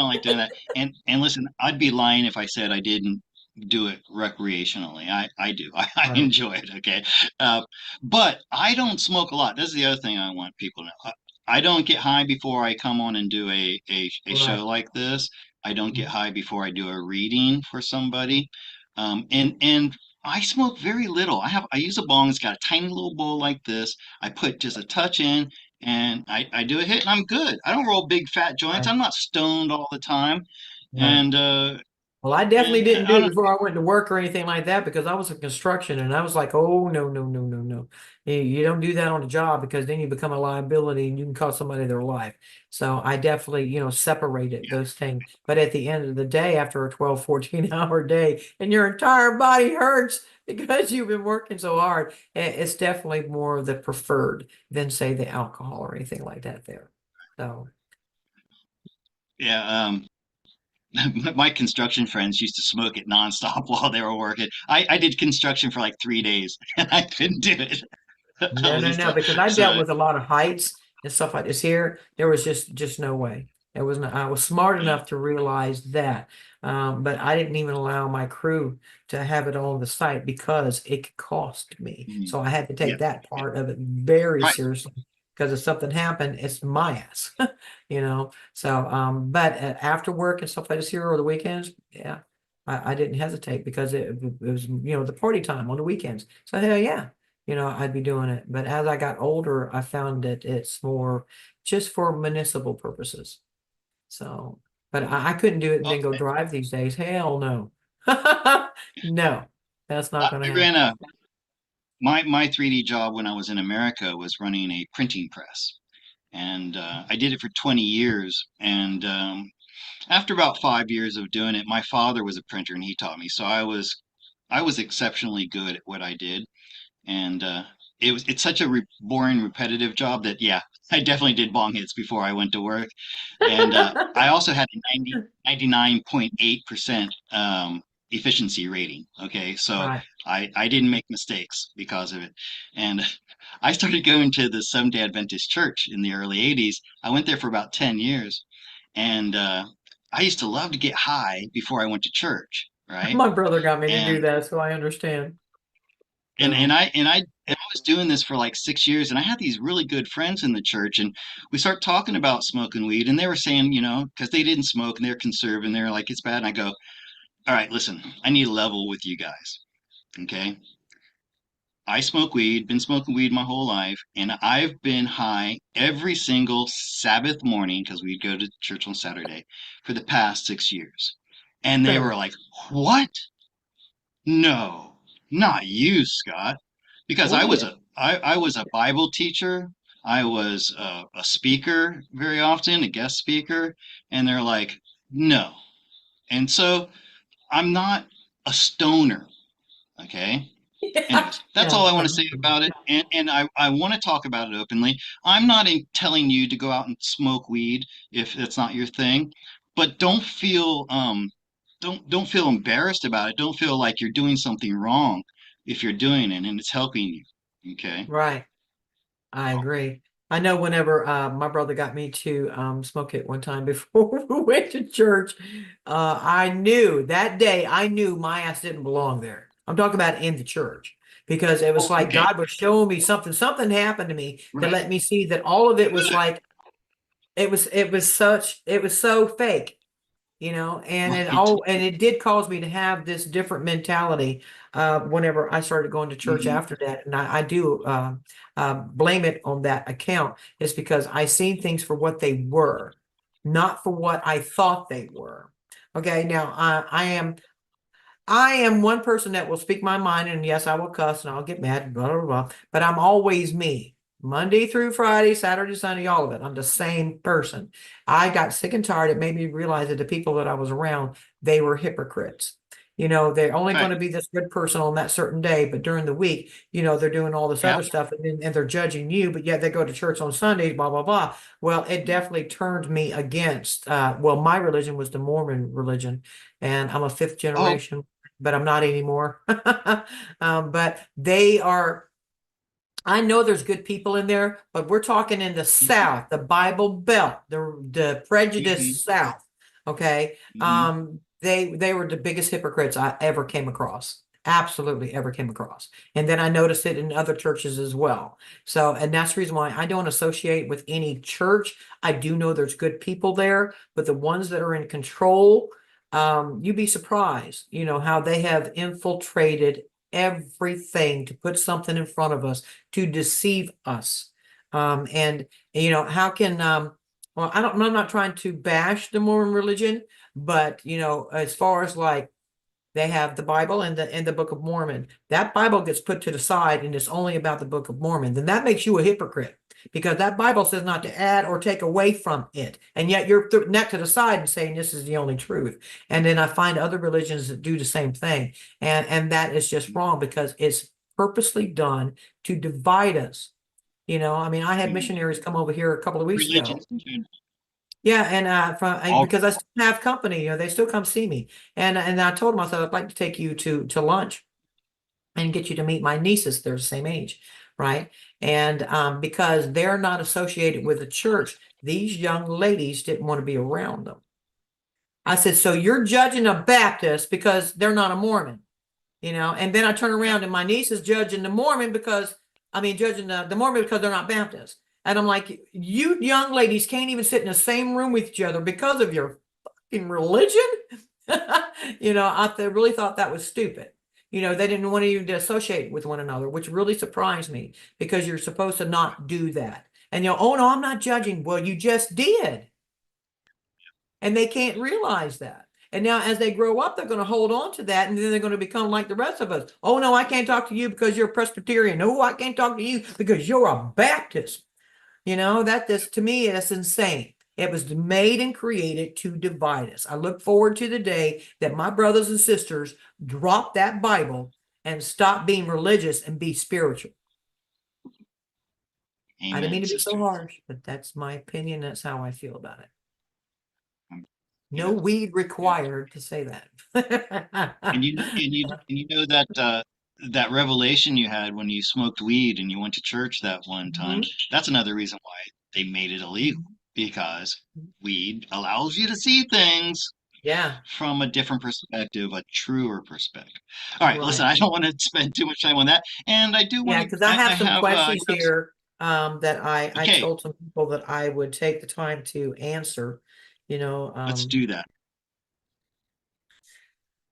like doing that. And listen, I'd be lying if I said I didn't do it recreationally. I do. I right, enjoy it. Okay. Uh, but I don't smoke a lot. This is the other thing I want people to know. I don't get high before I come on and do a right. show like this. I don't get high before I do a reading for somebody. And I smoke very little. I use a bong. It's got a tiny little bowl like this. I put just a touch in and I do a hit and I'm good. I don't roll big fat joints. Right, I'm not stoned all the time. right. And Well, I definitely didn't I do it don't before I went to work or anything like that because I was in construction and I was like, oh, no, no, no, no, no. You don't do that on the job because then you become a liability and you can cost somebody their life. So I definitely, you know, separated those things. But at the end of the day, after a 12, 14-hour day and your entire body hurts because you've been working so hard, it's definitely more of the preferred than say the alcohol or anything like that there. So, yeah, my construction friends used to smoke it nonstop while they were working. I did construction for like 3 days and I couldn't do it. I no, was no, just no, because I dealt so with a lot of heights and stuff like this here. There was just no way. It wasn't, I was smart enough to realize that. But I didn't even allow my crew to have it on the site because it could cost me. Mhm. So I had to Yeah, take that part of it very right. seriously because if something happened, it's my ass, you know. So, but after work and stuff like this here or the weekends, yeah, I didn't hesitate because it was, the party time on the weekends. So hell yeah, I'd be doing it. But as I got older, I found that it's more just for municipal purposes. So, but I couldn't do it and Well, then go drive these days. Hell no. No, that's not going to I happen. ran a my 3D job when I was in America was running a printing press, and I did it for 20 years. And after about 5 years of doing it, my father was a printer, and he taught me. So I was exceptionally good at what I did, and it's such a boring, repetitive job that yeah, I definitely did bong hits before I went to work. And I also had a 99.8% efficiency rating. Okay, so Right. I didn't make mistakes because of it. And I started going to the Seventh-day Adventist church in the early 80s. I went there for about 10 years. And I used to love to get high before I went to church, right? My brother got me to And do that, so I understand. and and So, I and I and I was doing this for like 6 years, and I had these really good friends in the church, and we started talking about smoking weed, and they were saying, because they didn't smoke and they're conservative, and they're like, it's bad. And I go, all right, listen, I need a level with you guys. Okay. I smoke weed, been smoking weed my whole life, and I've been high every single Sabbath morning because we'd go to church on Saturday for the past 6 years. And they were really. like, what? No, not you, Scott. Because Oh I was yeah. a Bible teacher. I was a speaker very often, a guest speaker, and they're like, no. And so I'm not a stoner, okay? Yeah. Anyways, that's Yeah. all I want to say about it. And I want to talk about it openly. I'm not telling you to go out and smoke weed if that's not your thing, but don't feel embarrassed about it. Don't feel like you're doing something wrong if you're doing it and it's helping you. Okay. Right. I agree. I know whenever my brother got me to smoke it one time before we went to church, I knew that day, I knew my ass didn't belong there. I'm talking about in the church because it was Oh, like okay. God was showing me something happened to me to Right. let me see that all of it was Good. like it was so fake, and Right. it did cause me to have this different mentality whenever I started going to church Hmm. after that. And I do blame it on that account. It's because I seen things for what they were, not for what I thought they were. Okay, now I am one person that will speak my mind, and yes, I will cuss and I'll get mad, blah, blah, blah. But I'm always me. Monday through Friday, Saturday, Sunday, all of it. I'm the same person. I got sick and tired. It made me realize that the people that I was around, they were hypocrites. They're only going Right. to be this good person on that certain day, but during the week, they're doing all this Yeah. other stuff and they're judging you, but yet they go to church on Sundays, blah, blah, blah. Well, it definitely turned me against, well, my religion was the Mormon religion, and I'm a fifth Oh, generation, but I'm not anymore. But they are, I know there's good people in there, but we're talking in the hmm, South, the Bible Belt, the hmm, prejudiced South. Okay. hmm. They were the biggest hypocrites I ever came across. Absolutely ever came across. And then I noticed it in other churches as well. So, and that's the reason why I don't associate with any church. I do know there's good people there, but the ones that are in control, you'd be surprised, how they have infiltrated everything to put something in front of us to deceive us. And how can well, I'm not trying to bash the Mormon religion, but as far as like they have the Bible and the Book of Mormon. That Bible gets put to the side and it's only about the Book of Mormon. Then that makes you a hypocrite because that Bible says not to add or take away from it. And yet you're putting that to the side and saying this is the only truth. And then I find other religions that do the same thing. And that is just wrong because it's purposely done to divide us. I mean, I had Hmm. missionaries come over here a couple of weeks ago. Religions in general. Yeah, and All because I still have company, they still come see me, and I told them I said I'd like to take you to lunch and get you to meet my nieces. They're the same age, right? And because they're not associated with the church, these young ladies didn't want to be around them. I said, so you're judging a Baptist because they're not a Mormon, you know? And then I turn Yeah. around and my niece is judging the Mormon because, I mean, judging the Mormon because they're not Baptist. And I'm like, you young ladies can't even sit in the same room with each other because of your fucking religion. You know, I really thought that was stupid. You know, they didn't want to even associate with one another, which really surprised me because you're supposed to not do that. And you know, oh no, I'm not judging. Well, you just did. And they can't realize that. And now, as they grow up, they're going to hold on to that, and then they're going to become like the rest of us. Oh no, I can't talk to you because you're a Presbyterian. No, I can't talk to you because you're a Baptist. You know, that is to me, that's insane. It was made and created to divide us. I look forward to the day that my brothers and sisters drop that Bible and stop being religious and be spiritual. I didn't mean Amen, to be so sister. harsh, but that's my opinion. That's how I feel about it. Um, You No know, weed yeah. required to say And that. you know that that revelation you had when you smoked weed and you went to church that one time. Mhm. That's another reason why they made it illegal, because weed allows you to see things Yeah, from a different perspective, a truer perspective. All right, listen, right. I don't want to spend too much time on that, and I do want Yeah, to. because I have I some have questions here that I okay, told some people that I would take the time to answer, you know. let's do that.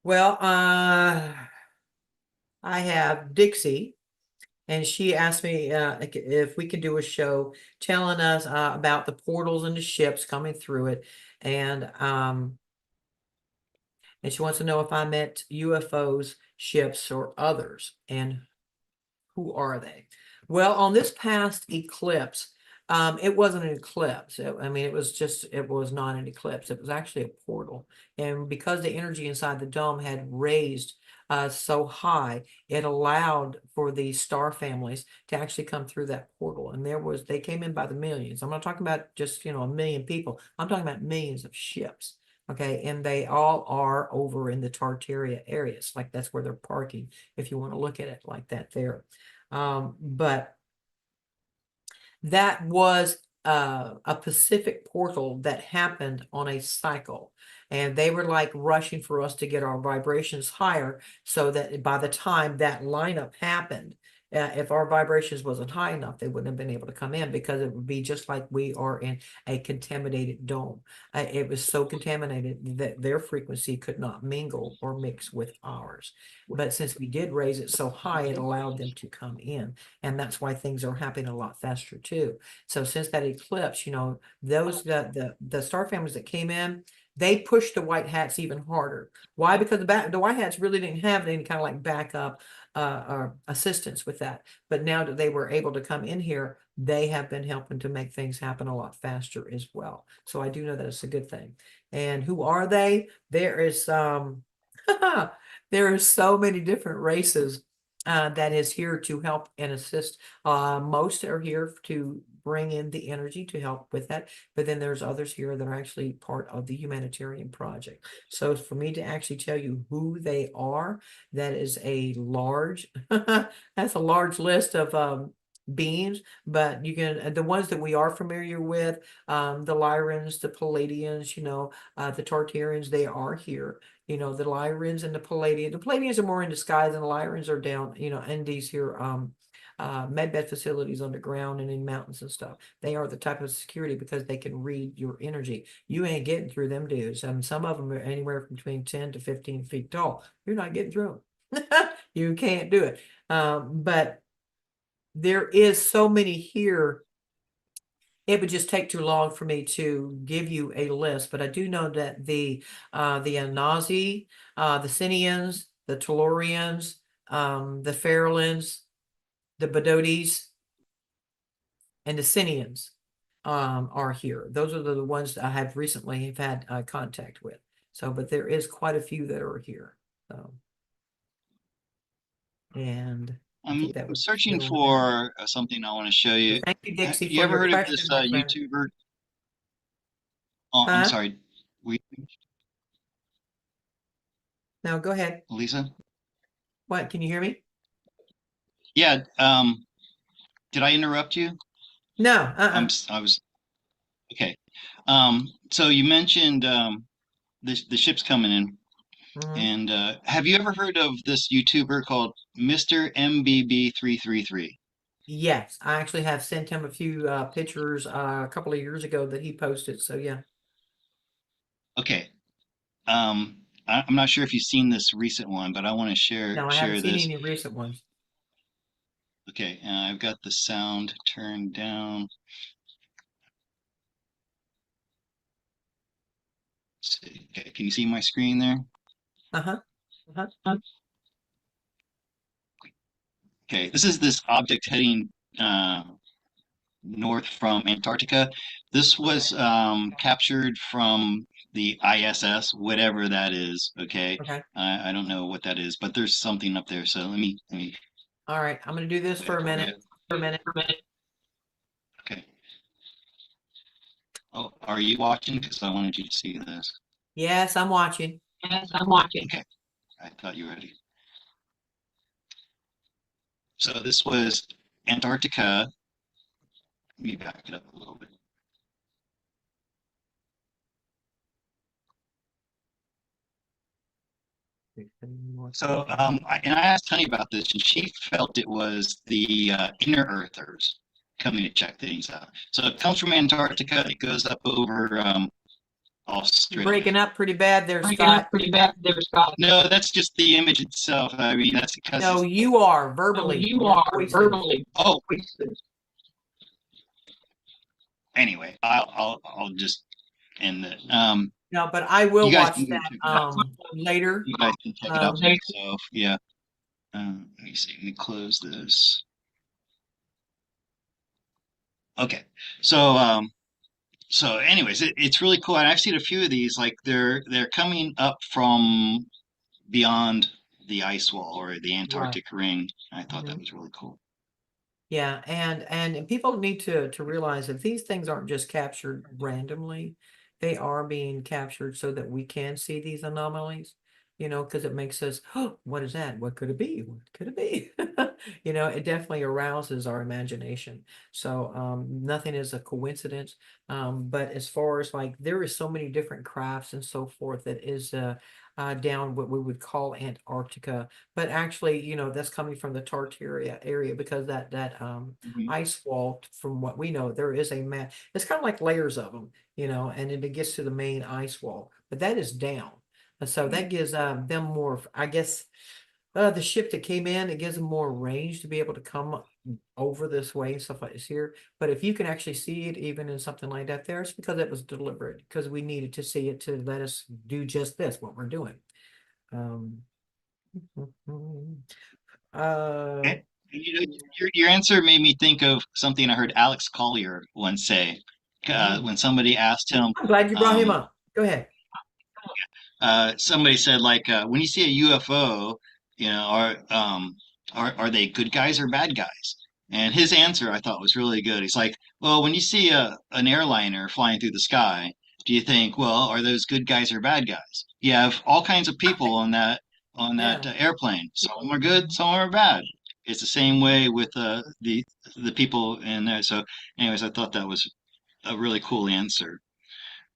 Well, I have Dixie, and she asked me if we could do a show telling us about the portals and the ships coming through it, and um, and she wants to know if I met UFOs, ships, or others, and who are they? Well, on this past eclipse, it wasn't an eclipse. I mean, it was not an eclipse. It was actually a portal. And because the energy inside the dome had raised so high, it allowed for these star families to actually come through that portal. And they came in by the millions. I'm not talking about just, you know, a million people. I'm talking about millions of ships. Okay. And they all are over in the Tartaria areas. Like that's where they're parking, if you want to look at it like that there. But that was a Pacific portal that happened on a cycle. And they were like rushing for us to get our vibrations higher so that by the time that lineup happened, if our vibrations wasn't high enough, they wouldn't have been able to come in because it would be just like we are in a contaminated dome. It was so contaminated that their frequency could not mingle or mix with ours. But since we did raise it so high, it allowed them to come in. And that's why things are happening a lot faster too. So since that eclipse, you know, those the star families that came in, they pushed the white hats even harder. Why? Because the white hats really didn't have any kind of like backup or assistance with that. But now that they were able to come in here, they have been helping to make things happen a lot faster as well. So I do know that it's a good thing. And who are they? There is there are so many different races that is here to help and assist. Most are here to bring in the energy to help with that, but then there's others here that are actually part of the humanitarian project. So for me to actually tell you who they are, that is a large, that's a large list of beings, but you can, the ones that we are familiar with, the Lyrans, the Palladians, you know, the Tartarians, they are here. You know, the Lyrans and the Palladians. The Palladians are more in disguise and the Lyrans are down, you know, in these here medbed facilities underground and in mountains and stuff. They are the type of security because they can read your energy. You ain't getting through them dudes. I mean, some of them are anywhere from between 10 to 15 feet tall. You're not getting through them. You can't do it. But there is so many here, it would just take too long for me to give you a list, but I do know that the Anazi, the Sinians, the Tellurians, the Farallons, the Badotes, and the Sinians are here. Those are the ones that I have recently have had contact with. So, but there is quite a few that are here. So, and I I'm think that would searching fill in. for something I want to show Well, you. thank you, Dixie, You for ever your heard of this question, my friend. YouTuber? Oh, I'm Huh? sorry. We, No, go ahead. Lisa? What? Can you hear me? Yeah. did I interrupt you? No, I was okay. So you mentioned the ship's coming in, Mhm. and have you ever heard of this YouTuber called Mr. MBB333? Yes, I actually have sent him a few pictures a couple of years ago that he posted. So yeah, Okay. I'm not sure if you've seen this recent one, but I want to no, I haven't share seen this. any recent ones. Okay, I've got the sound turned down. Okay, can you see my screen there? Uh-huh. Uh-huh. Okay, this is this object heading uh, north from Antarctica. This Okay. was captured from the ISS, whatever that is. Okay, Okay. I don't know what that is, but there's something up there. So let me All right. I'm going to do this go for ahead a for minute. it. Okay. Oh, are you watching? Because I wanted you to see this. Yes, I'm watching. Okay, I thought you were ready. So this was Antarctica. Let me back it up a little bit. So, and I asked Honey about this, and she felt it was the inner Earthers coming to check things out. So it comes from Antarctica. It goes up over You're breaking Australia. up pretty bad there, Scott. No, that's just the image itself. I mean, that's because No, it's. you are verbally. Your voice is. Oh, anyway, I'll just end it. No, but I will You guys watch can go that check it out. later. You guys can check it out Um, for yourself. Yeah. Let me see. Let me close this. Okay. So, so anyways, it's really cool. And I've seen a few of these, like they're coming up from beyond the ice wall or the right. Antarctic ring. I thought that Mhm. was really cool. Yeah, and people need to realize that these things aren't just captured randomly. They are being captured so that we can see these anomalies, because it makes us, oh, what is that? What could it be? What could it be? It definitely arouses our imagination. So nothing is a coincidence. But as far as like there is so many different crafts and so forth that is down what we would call Antarctica, but actually, that's coming from the Tartaria area because that Mhm. ice wall, from what we know, there is a map. It's kind of like layers of them, and then it gets to the main ice wall, but that is down. And so that gives them more, I guess, the ship that came in, it gives them more range to be able to come over this way and stuff like this here. But if you can actually see it, even in something like that, there, it's because it was deliberate, because we needed to see it to let us do just this, what we're doing. Um, uh, And, your answer made me think of something I heard Alex Collier once say mm, when somebody asked him. I'm glad you brought him Um, up. Go ahead. somebody said like when you see a UFO, are they good guys or bad guys? And his answer I thought was really good. He's like, well, when you see an airliner flying through the sky, do you think, well, are those good guys or bad guys? You have all kinds of people on that Yeah. airplane. Some of them are good, some of them are bad. It's the same Mhm. way with the people in there. So, anyways, I thought that was a really cool answer.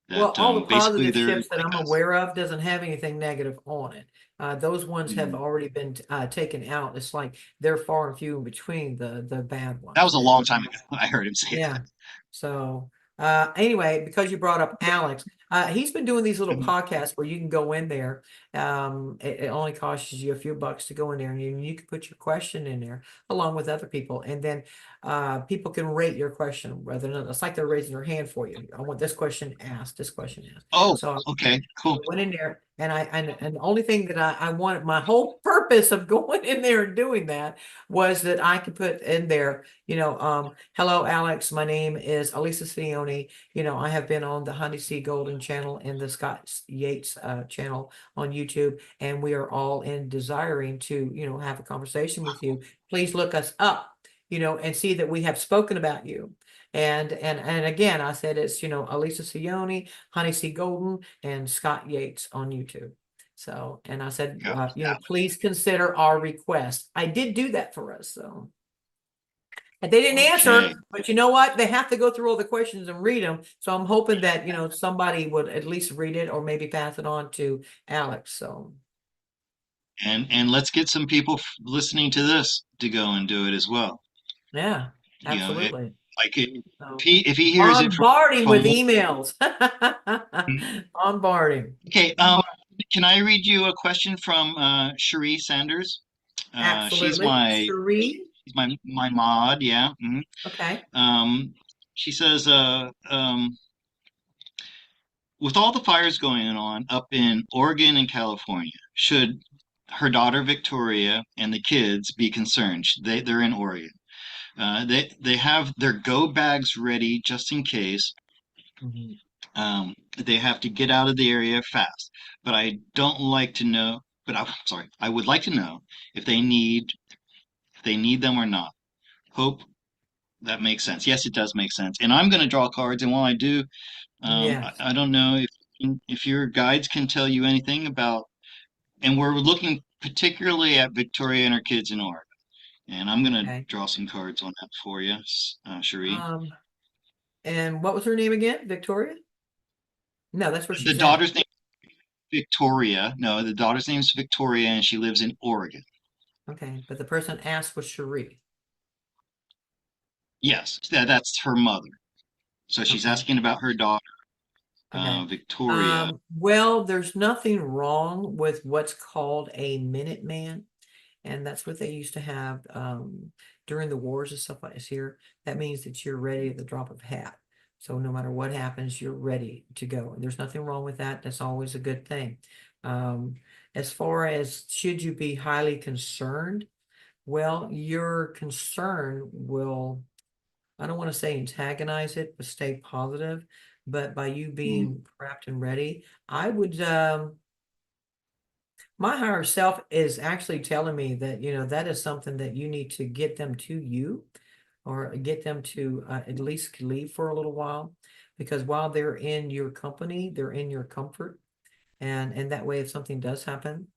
Well, That all the basically positive they're ships that like I'm us. aware of doesn't have anything negative on it. Those ones have Mhm. already been taken out. It's like they're far and few in between the bad That ones. was a long time ago. I heard him say Yeah. that. So anyway, because you brought up Alex, he's been doing these little Mhm. podcasts where you can go in there. It only costs you a few bucks to go in there, and you can put your question in there along with other people, and then people can rate your question. Rather than it's like they're raising their hand for you. I want this question asked. This question asked. Oh, So okay, cool. went in there, and and the only thing that I wanted, my whole purpose of going in there and doing that was that I could put in there, hello Alex, my name is Alisa Sione. I have been on the Honey C Golden channel and the Scott Yates channel on YouTube, and we are all in desiring to have a conversation with you. Please look us up, and see that we have spoken about you. And again, I said it's Alisa Sione, Honey C Golden, and Scott Yates on YouTube. So, and I said, Got please consider our request. I did do that for us. So, And they didn't Okay. answer, but you know what? They have to go through all the questions and read them. So I'm hoping that, somebody would at least read it or maybe pass it on to Alex. So And let's get some people listening to this to go and do it as well. yeah, You know, absolutely. like it, So if he hears it bombarding with from emails. Bombarding. okay, can I read you a question from Cherie Sanders? She's Absolutely. my Cherie. my mod, yeah. Okay. Um, she says, with all the fires going on up in Oregon and California, should her daughter Victoria and the kids be concerned? They're in Oregon. They have their go bags ready just in case. Mhm. They have to get out of the area fast. But I don't like to know. But I'm sorry, I would like to know if they need them or not. Hope that makes sense. Yes, it does make sense. And I'm going to draw cards. And while I do, Yes. I don't know if your guides can tell you anything about. And we're looking particularly at Victoria and her kids in Oregon. And I'm going to Okay. draw some cards on that for you, Cherie. Um, and what was her name again? Victoria? No, that's where The she's at. daughter's name is Victoria. No, the daughter's name is Victoria, and she lives in Oregon. Okay. But the person asked was Cherie. Yes, that's her mother. So she's Okay. asking about her daughter, Okay. Victoria. Well, there's nothing wrong with what's called a Minuteman. And that's what they used to have during the wars and stuff like this here. That means that you're ready at the drop of a hat. So no matter what happens, you're ready to go. And there's nothing wrong with that. That's always a good thing. Um, as far as should you be highly concerned, well, your concern will, I don't want to say antagonize it, but stay positive. But by you Mm, being prepped and ready, I would my higher self is actually telling me that, that is something that you need to get them to you or get them to at least leave for a little while. Because while they're in your company, they're in your comfort. And that way, if something does happen,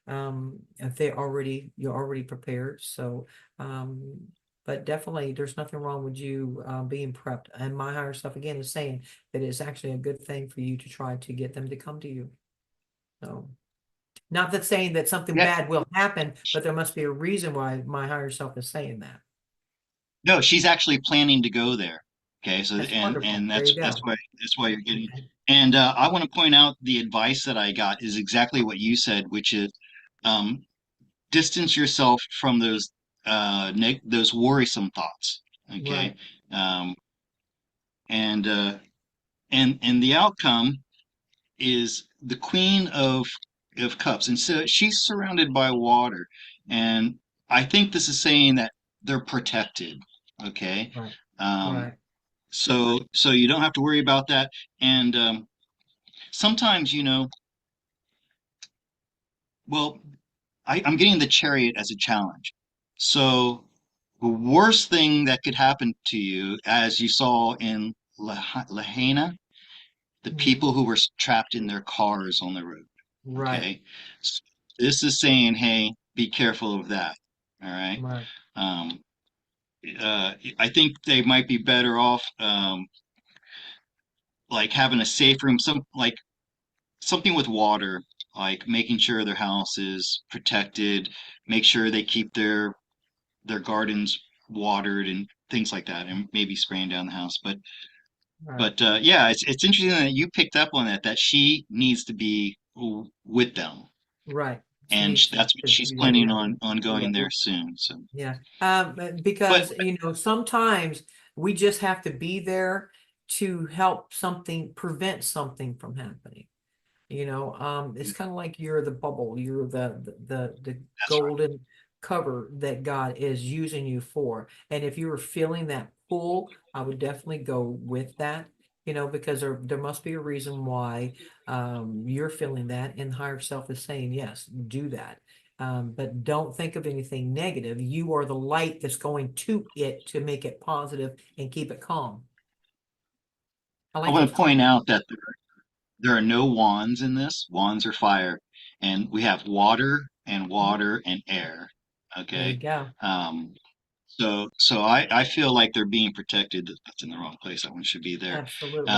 if you're already prepared. So, um, but definitely there's nothing wrong with you being prepped. And my higher self again is saying that it's actually a good thing for you to try to get them to come to you. So. Not that saying that something yeah, bad will happen, but there must be a reason why my higher self is saying that. no, she's actually planning to go there. Okay, so That's wonderful. and There you go. that's why you're getting. Okay. And I want to point out the advice that I got is exactly what you said, which is um, distance yourself from those worrisome thoughts. Okay, Right. um, and and the outcome is the Queen of Cups, and so she's surrounded by water, and I think this is saying that they're protected. Okay, Right. um, Right. so you don't have to worry about that, and sometimes well, I'm getting the Chariot as a challenge. So the worst thing that could happen to you, as you saw in Lahaina, the Mhm. people who were trapped in their cars on the road. Right. Okay. S- This is saying, hey, be careful of that. All right. Right. Um, I think they might be better off, like having a safe room, something with water, like making sure their house is protected, make sure they keep their gardens watered and things like that, and maybe spraying down the house. Right. But yeah, it's interesting that you picked up on that she needs to be with them, Right. She and needs that's what to she's be there. planning Yeah. on going there soon. So, Yeah. but Because, sometimes we just have to be there to help something, prevent something from happening. It's kind of like you're the bubble, you're the that's right. golden cover that God is using you for. And if you were feeling that pull, I would definitely go with that, because there must be a reason why you're feeling that, and higher self is saying, yes, do that. But don't think of anything negative. You are the light that's going to it to make it positive and keep it calm. I I like want those to point cards. out that there are no wands in this. Wands are fire, and we have water and Mhm. water and air. There you Okay. go. Um, So I feel like they're being protected. That's in the wrong place. That one should be there. Absolutely.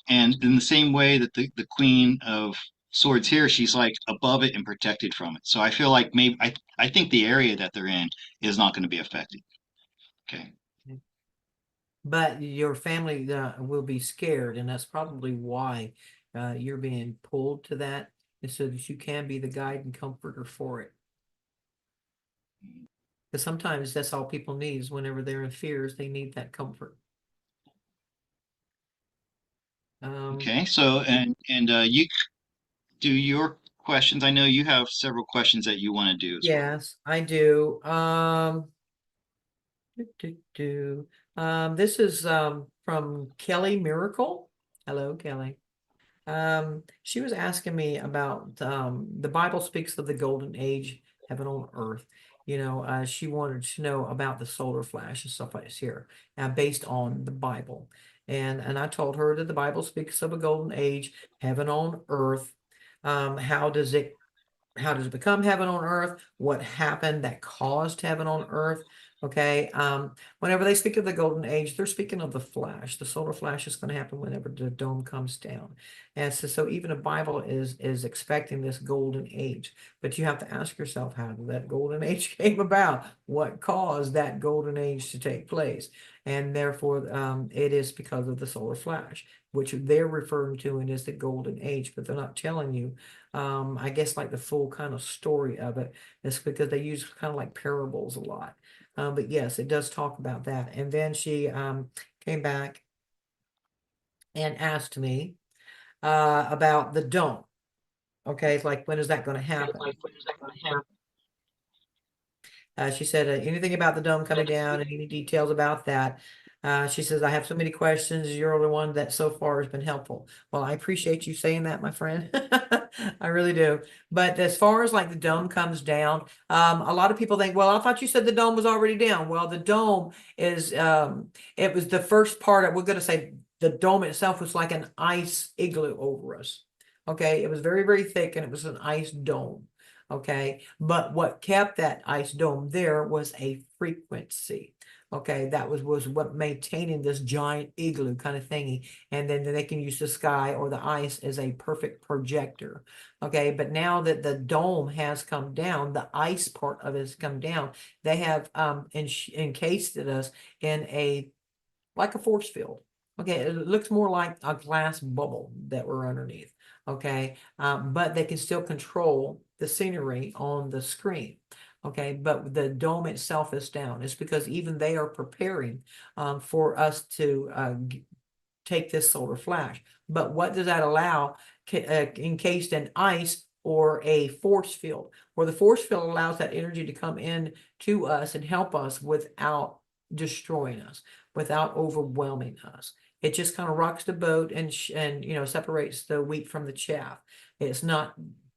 And in the same way that the Queen of Swords here, she's like above it and protected from it. So I feel like maybe I think the area that they're in is not going to be affected. Okay. But your family will be scared, and that's probably why you're being pulled to that, is so that you can be the guide and comforter for it. Because sometimes that's all people need is whenever they're in fears, they need that comfort. Um, Okay. So and you do your questions. I know you have several questions that you want to do as well. yes, I do. Do, do, do. This is from Kelly Miracle. Hello, Kelly. She was asking me about the Bible speaks of the golden age, heaven on earth. She wanted to know about the solar flash and stuff like this here, based on the Bible. And I told her that the Bible speaks of a golden age, heaven on earth. How does it become heaven on earth? What happened that caused heaven on earth? Okay. Whenever they speak of the golden age, they're speaking of the flash. The solar flash is going to happen whenever the dome comes down. And so even the Bible is expecting this golden age. But you have to ask yourself, how did that golden age came about? What caused that golden age to take place? And therefore, it is because of the solar flash, which they're referring to and is the golden age, but they're not telling you I guess like the full kind of story of it. It's because they use kind of like parables a lot. But yes, it does talk about that. And then she came back and asked me about the dome. Okay, it's like, when is that going to happen? She said, anything about the dome coming down and any details about that? She says, I have so many questions. You're the one that so far has been helpful. Well, I appreciate you saying that, my friend. I really do. But as far as like the dome comes down, a lot of people think, well, I thought you said the dome was already down. Well, the dome is, it was the first part of, we're going to say the dome itself was like an ice igloo over us. Okay. It was very, very thick and it was an ice dome. Okay. But what kept that ice dome there was a frequency. Okay, that was what maintaining this giant igloo kind of thingy. And then they can use the sky or the ice as a perfect projector. Okay, but now that the dome has come down, the ice part of it has come down, they have encased us in a like a force field. Okay, it looks more like a glass bubble that we're underneath. Okay, but they can still control the scenery on the screen. Okay, but the dome itself is down. It's because even they are preparing for us to take this solar flash. But what does that allow? Encased in ice or a force field, where the force field allows that energy to come in to us and help us without destroying us, without overwhelming us. It just kind of rocks the boat and separates the wheat from the chaff. It's not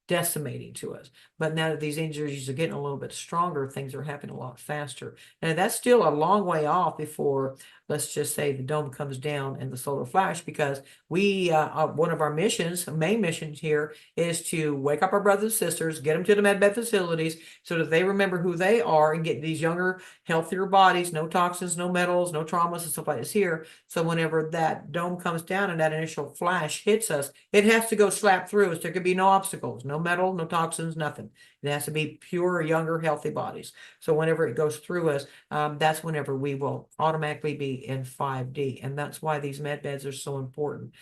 decimating to us. But now that these injuries are getting a little bit stronger, things are happening a lot faster. And that's still a long way off before, let's just say, the dome comes down and the solar flash, because one of our missions, main missions here, is to wake up our brothers and sisters, get them to the medbed facilities so that they remember who they are and get these younger, healthier bodies, no toxins, no metals, no traumas and stuff like this here. So whenever that dome comes down and that initial flash hits us, it has to go slap through us. There could be no obstacles, no metal, no toxins, nothing. It has to be pure, younger, healthy bodies. So whenever it goes through us, that's whenever we will automatically be in 5D. And that's why these med beds are so important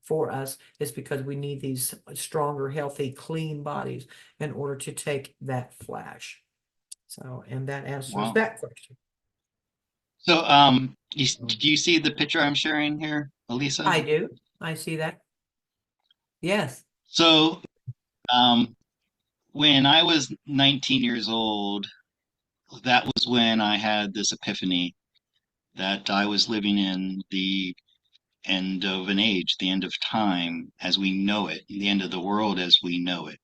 for us, is because we need these stronger, healthy, clean bodies in order to take that flash. So, and that answers Wow. that question. So do you see the picture I'm sharing here, Alisa? I do. I see that. Yes. So um, when I was 19 years old, that was when I had this epiphany that I was living in the end of an age, the end of time as we know it, the end of the world as we know it.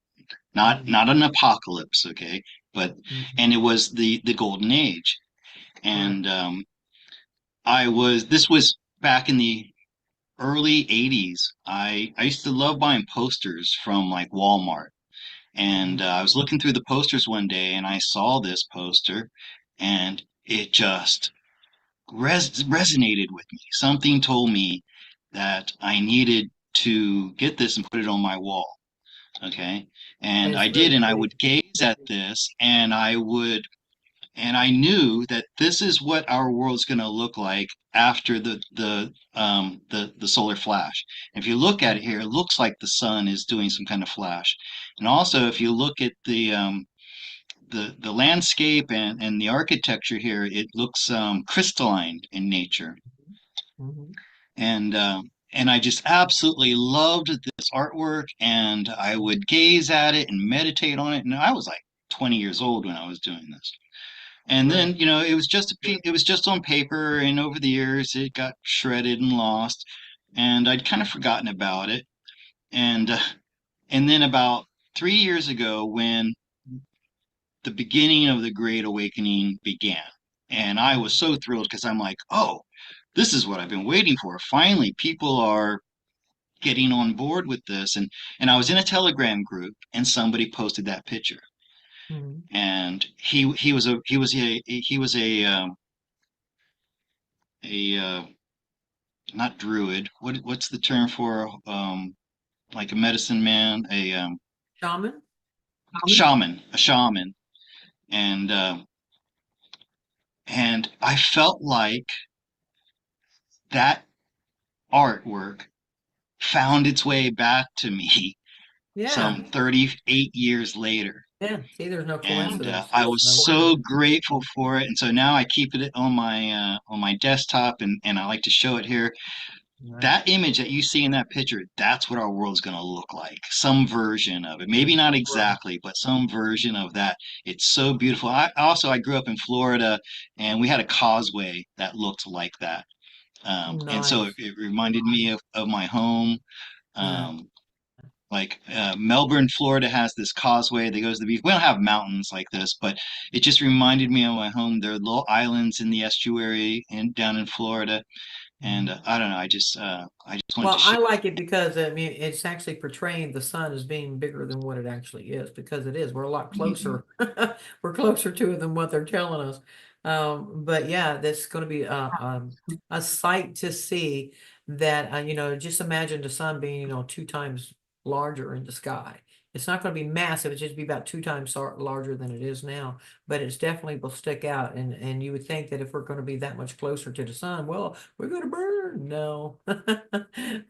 Not Mhm. not an apocalypse, okay, but Mhm. and it was the golden age. Right. And this was back in the early 80s. I used to love buying posters from like Walmart. And Mhm. I was looking through the posters one day and I saw this poster and it just resonated with me. Something told me that I needed to get this and put it on my wall. Okay. And It's I did, very and I pretty. would gaze at this, and I knew that this is what our world's going to look like after the solar flash. If you look at it here, it looks like the sun is doing some kind of flash. And also, if you look at the landscape and the architecture here, it looks crystalline in nature. Mhm. And I just absolutely loved this artwork, and I would gaze at it and meditate on it. And I was like 20 years old when I was doing this. And Right. then, it was just on paper, and over the years it got shredded and lost, and I'd kind of forgotten about it. And and then about 3 years ago, when the beginning of the Great Awakening began, and I was Mhm. so thrilled because I'm like, oh, this is what I've been waiting for. Finally, people are getting on board with this. And I was in a Telegram group, and somebody posted that picture, Mhm. and he was a not druid. What's the term for like a medicine man, Shaman? a shaman, and I felt like that artwork found its way back to me Yeah. some 38 years later. Yeah. See, there's no And coincidence. I There's was no so coincidence. grateful for it. And so now I keep it on my desktop, and I like to show it here. Right. That image that you see in that picture, that's what our world's going to look like. Some version of it. Maybe not Right. exactly, but some version of that. It's so beautiful. I grew up in Florida, and we had a causeway that looked like that. And so Nice. it reminded me of my home. Yeah. Um, like Melbourne, Florida has this causeway that goes to the beach. We don't have mountains like this, but it just reminded me of my home. There are little islands in the estuary and down in Florida, and Mhm. I don't know. I just wanted Well, to I share. like it because I mean it's actually portraying the sun as being bigger than what it actually is because it is. We're a lot Mhm. closer. We're closer to it than what they're telling us. But yeah, that's going to be a sight to see that just imagine the sun being two times larger in the sky. It's not going to be massive. It's just be about two times larger than it is now, but it's definitely will stick out. And you would think that if we're going to be that much closer to the sun, well, we're going to burn. No,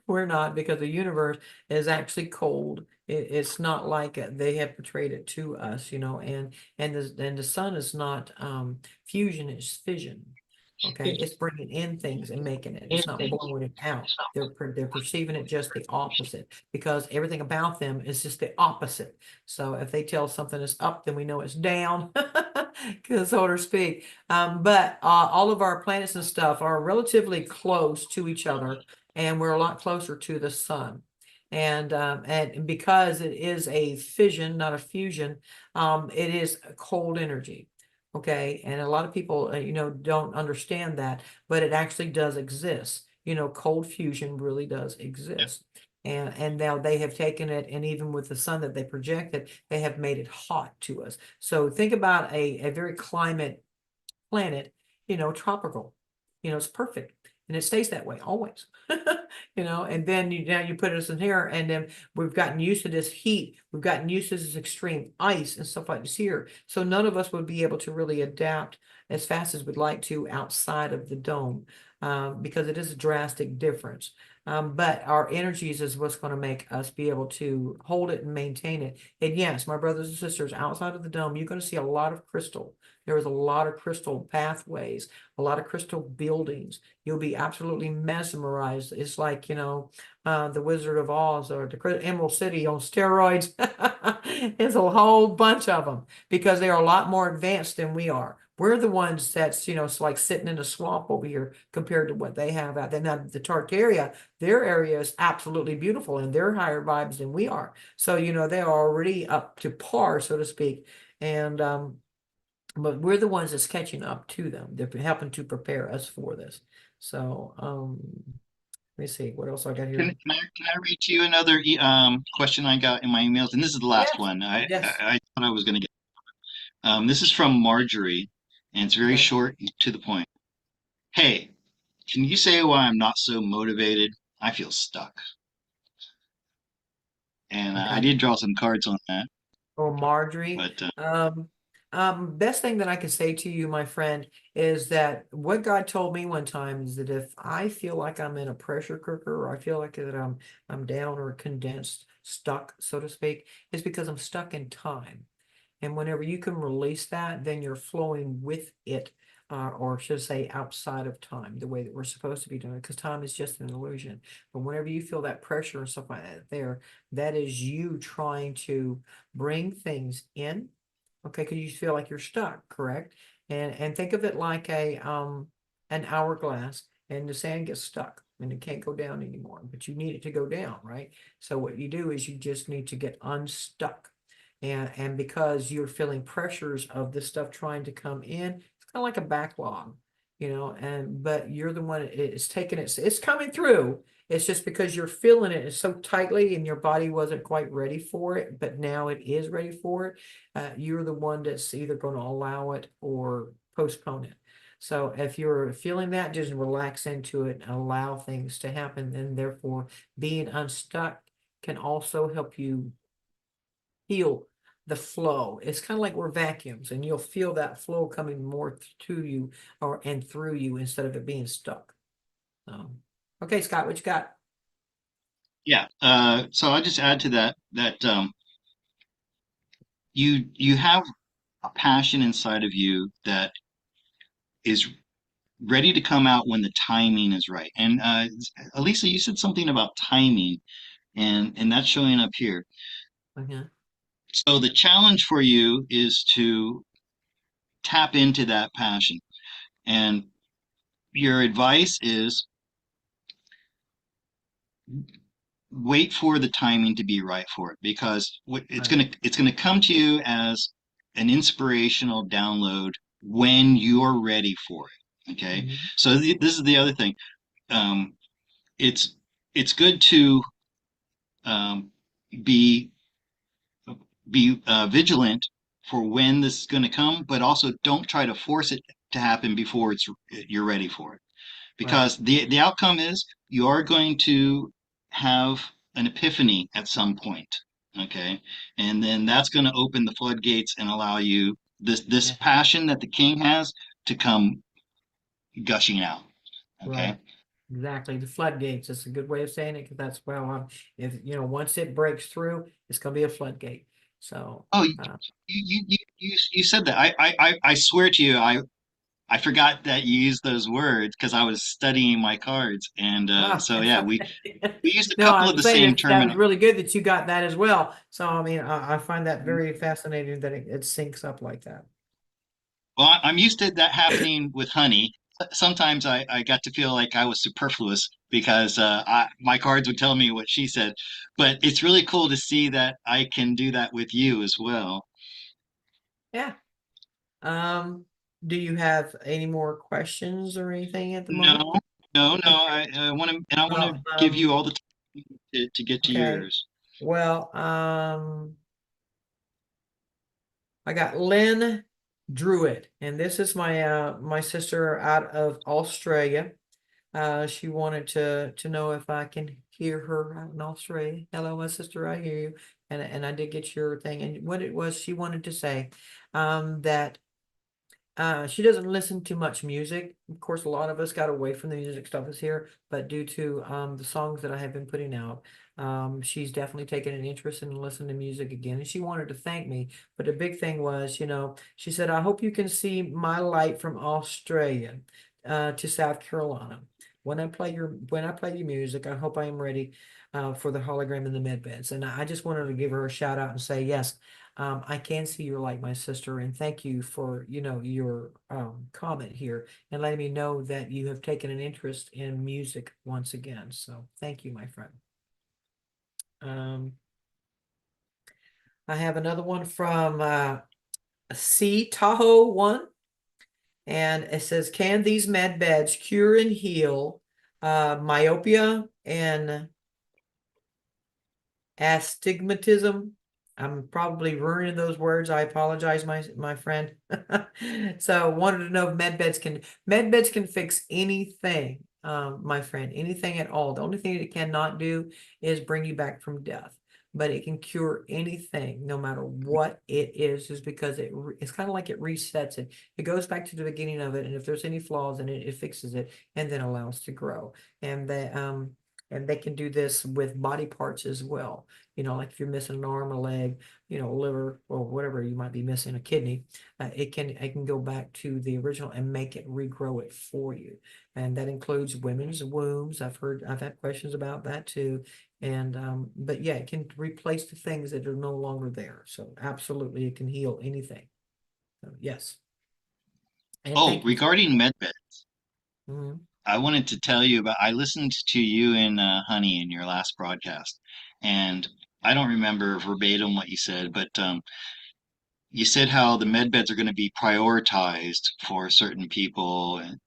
we're not because the universe is actually cold. It's not like they have portrayed it to us, and the sun is not fusion, it's fission. Okay, it's bringing in things and making it. It's not blowing it out. They're perceiving it just the opposite because everything about them is just the opposite. So if they tell something is up, then we know it's down, so to speak. But all of our planets and stuff are relatively close to each other, and we're a lot closer to the sun. And because it is a fission, not a fusion, it is a cold energy. Okay, and a lot of people, don't understand that, but it actually does exist. Cold fusion really does exist. And now they have taken it, and even with the sun that they projected, they have made it hot to us. So think about a very climate planet, tropical. It's perfect. And it stays that way always. And then now you put us in here, and then we've gotten used to this heat. We've gotten used to this extreme ice and stuff like this here. So none of us would be able to really adapt as fast as we'd like to outside of the dome, because it is a drastic difference. But our energies is what's going to make us be able to hold it and maintain it. And yes, my brothers and sisters, outside of the dome, you're going to see a lot of crystal. There is a lot of crystal pathways, a lot of crystal buildings. You'll be absolutely mesmerized. It's like, the Wizard of Oz or the Emerald City on steroids. There's a whole bunch of them because they are a lot more advanced than we are. We're the ones that's, it's like sitting in a swamp over here compared to what they have out there. Now, the Tartaria, their area is absolutely beautiful and they're higher vibes than we are. So, they're already up to par, so to speak. And but we're the ones that's catching up to them. They're helping to prepare us for this. So, let me see what else I got here. Can I read to you another question I got in my emails? And this is the last Yes, one. yes. I thought I was going to get. This is from Marjorie, and it's very Okay. short and to the point. Hey, can you say why I'm not so motivated? I feel stuck. And I Okay. did draw some cards on that, Or Marjorie. but Best thing that I can say to you, my friend, is that what God told me one time is that if I feel like I'm in a pressure cooker or I feel like that I'm down or condensed, stuck, so to speak, is because I'm stuck in time. And whenever you can release that, then you're flowing with it, or should I say outside of time, the way that we're supposed to be doing it, because time is just an illusion. But whenever you feel that pressure and stuff like that there, that is you trying to bring things in, okay, because you feel like you're stuck, correct? And think of it like a an hourglass, and the sand gets stuck and it can't go down anymore, but you need it to go down, right? So what you do is you just need to get unstuck. And because you're feeling pressures of this stuff trying to come in, it's kind of like a backlog, and but you're the one it's taking it's coming through. It's just because you're feeling it so tightly and your body wasn't quite ready for it, but now it is ready for it. You're the one that's either going to allow it or postpone it. So if you're feeling that, just relax into it and allow things to happen. And therefore, being unstuck can also help you feel the flow. It's kind of like we're vacuums, and you'll feel that flow coming more to you or and through you instead of it being stuck. Okay, Scott, what you got? yeah. So I'll just add to that you have a passion inside of you that is ready to come out when the timing is right. And Alisa, you said something about timing, and that's showing up here. Okay. So the challenge for you is to tap into that passion. And your advice is wait for the timing to be right for it because it's Right. gonna come to you as an inspirational download when you're ready for it. Okay, Mhm. so this is the other thing. Um, it's it's good to um, be vigilant for when this is going to come, but also don't try to force it to happen before you're ready for it. Right. Because the outcome is you are going to have an epiphany at some point. Okay. And then that's going to open the floodgates and allow you this Yeah. passion that the king has to come gushing out. Okay. Right. Exactly. The floodgates. That's a good way of saying it because that's well, if once it breaks through, it's gonna be a floodgate. So, Oh, uh, you said that. I swear to you, I forgot that you used those words because I was studying my cards. And so that's yeah, okay. we used a No, couple I'm of the saying same that was termini. really good that you got that as well. So, I mean, I find that very fascinating that it syncs up like that. Well, I'm used to that happening with honey. Sometimes I got to feel like I was superfluous because my cards would tell me what she said. But it's really cool to see that I can do that with you as well. Yeah. Um, do you have any more questions or anything at the moment? No, no, no. Okay. I want to, and I want to Well, give you all the time to get to okay. yours. Well, I got Lynn Druitt, and this is my sister out of Australia. She wanted to know if I can hear her out in Australia. Hello, my sister, I hear you. And I did get your thing. And what it was she wanted to say, that she doesn't listen to much music. Of course, a lot of us got away from the music stuff is here, but due to the songs that I have been putting out, she's definitely taken an interest in listening to music again. And she wanted to thank me. But the big thing was, she said, I hope you can see my light from Australia to South Carolina. When I play your music, I hope I am ready for the hologram in the med beds. And I just wanted to give her a shout out and say, yes, I can see you're like my sister, and thank you for, your comment here and letting me know that you have taken an interest in music once again. So thank you, my friend. Um, I have another one from C Tahoe one, and it says, "Can these med beds cure and heal myopia and astigmatism I'm probably ruining those words. I apologize, my friend. So wanted to know if med beds can fix anything, my friend, anything at all. The only thing it cannot do is bring you back from death, but it can cure anything, no matter what it is because it's kind of like it resets it. It goes back to the beginning of it, and if there's any flaws in it, it fixes it and then allows to grow. And they can do this with body parts as well. Like if you're missing an arm, a leg, liver or whatever you might be missing, a kidney, it can go back to the original and make it regrow it for you. And that includes women's wombs. I've had questions about that too. And but yeah, it can replace the things that are no longer there. So absolutely it can heal anything. So, yes. And Oh, thank you. regarding medbed, Mhm. I wanted to tell you about, I listened to you and Honey in your last broadcast, and I don't remember verbatim what you said, but you said how the med beds are going to be prioritized for certain people. And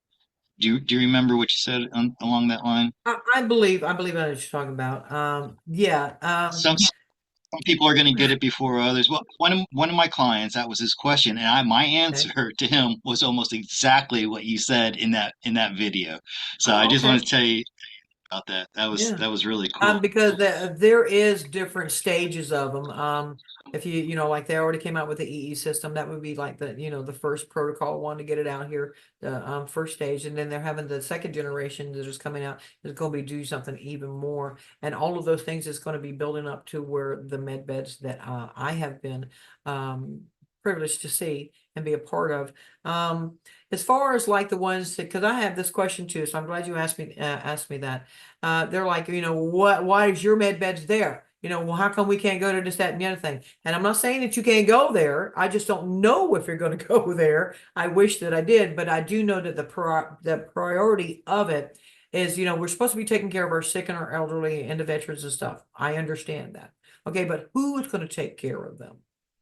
do you remember what you said along that line? I believe I know what you're talking about. Yeah. Some people are going to get it before others. Well, one of my clients, that was his question, and my Okay. answer to him was almost exactly what you said in that video. So I Oh, just okay. wanted to tell you about that. Yeah. That was really cool. Because there is different stages of them. If like they already came out with the EE system, that would be like the first protocol one to get it out here, the first stage, and then they're having the second generation that is coming out is going to be do something even more, and all of those things is going to be building up to where the med beds that I have been um, privileged to see and be a part of. As far as like the ones that, because I have this question too, so I'm glad you asked me that. They're like, why is your med beds there? Well, how come we can't go to this, that, and the other thing? And I'm not saying that you can't go there. I just don't know if you're going to go there. I wish that I did, but I do know that the priority of it is, we're supposed to be taking care of our sick and our elderly and the veterans and stuff. I understand that. Okay, but who is going to take care of them?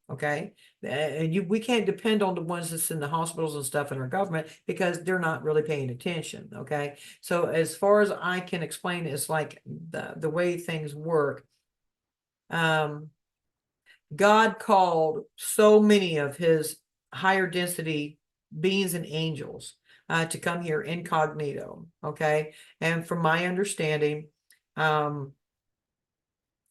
Okay, and we can't depend on the ones that's in the hospitals and stuff in our government because they're not really paying attention. Okay, so as far as I can explain, it's like the way things work. Um, God called so many of his higher density beings and angels to come here incognito. Okay, and from my understanding, um,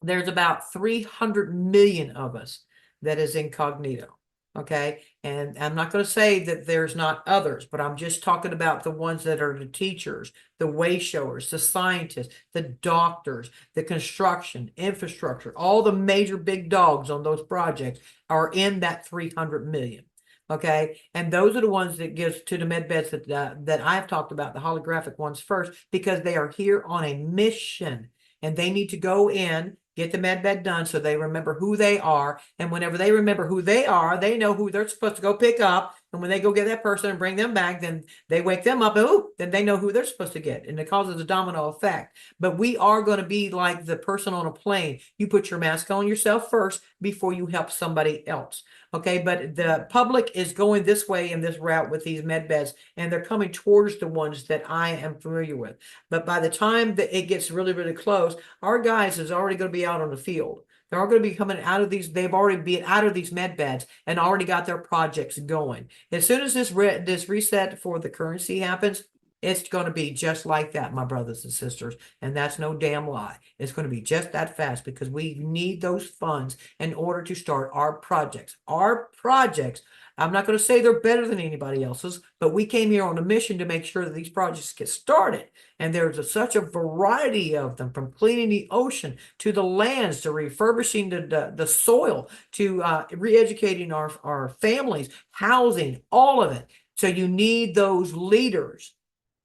there's about 300 million of us that is incognito. Okay. And I'm not going to say that there's not others, but I'm just talking about the ones that are the teachers, the way showers, the scientists, the doctors, the construction, infrastructure, all the major big dogs on those projects are in that 300 million. Okay. And those are the ones that gives to the med beds that I've talked about, the holographic ones first, because they are here on a mission and they need to go in, get the med bed done so they remember who they are. And whenever they remember who they are, they know who they're supposed to go pick up. And when they go get that person and bring them back, then they wake them up and then they know who they're supposed to get. And it causes a domino effect. But we are going to be like the person on a plane. You put your mask on yourself first before you help somebody else. Okay, but the public is going this way in this route with these med beds, and they're coming towards the ones that I am familiar with. But by the time that it gets really, really close, our guys is already going to be out on the field. They're all going to be coming out of these. They've already been out of these med beds and already got their projects going. As soon as this reset for the currency happens, it's going to be just like that, my brothers and sisters. And that's no damn lie. It's going to be just that fast because we need those funds in order to start our projects. Our projects, I'm not going to say they're better than anybody else's, but we came here on a mission to make sure that these projects get started. And there's such a variety of them, from cleaning the ocean to the lands to refurbishing the soil to re-educating our families, housing, all of it. So you need those leaders.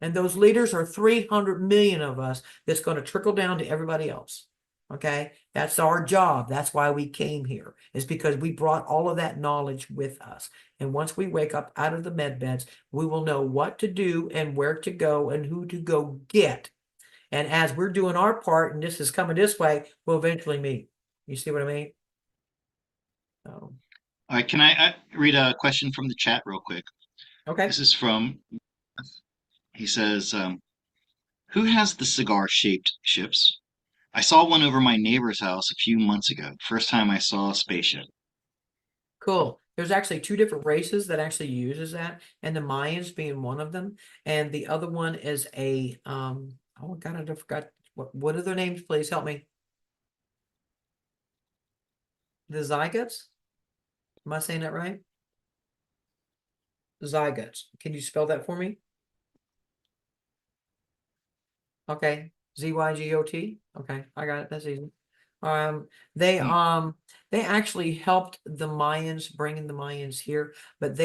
And those leaders are 300 million of us that's going to trickle down to everybody else. Okay. That's our job. That's why we came here, is because we brought all of that knowledge with us. And once we wake up out of the med beds, we will know what to do and where to go and who to go get. And as we're doing our part, and this is coming this way, we'll eventually meet. You see what I mean? So, All right, can I read a question from the chat real quick? okay. This is from, he says, who has the cigar-shaped ships? I saw one over my neighbor's house a few months ago. First time I saw a spaceship. Cool. There's actually two different races that actually uses that, and the Mayans being one of them. And the other one is a oh God, I forgot what are their names, please help me. The Zygotes? Am I saying that right? Zygotes. Can you spell that for me? Okay. Zygot. Okay, I got it. That's easy. Um, they Mm. um they actually helped the Mayans, bringing the Mayans here, but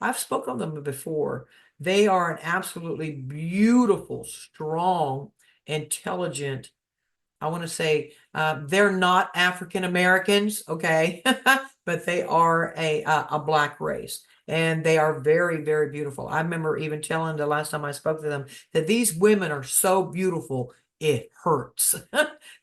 I've spoken of them before. They are an absolutely beautiful, strong, intelligent, I want to say they're not African Americans, okay, but they are a black race, and they are very, very beautiful. I remember even telling the last time I spoke to them that these women are so beautiful it hurts.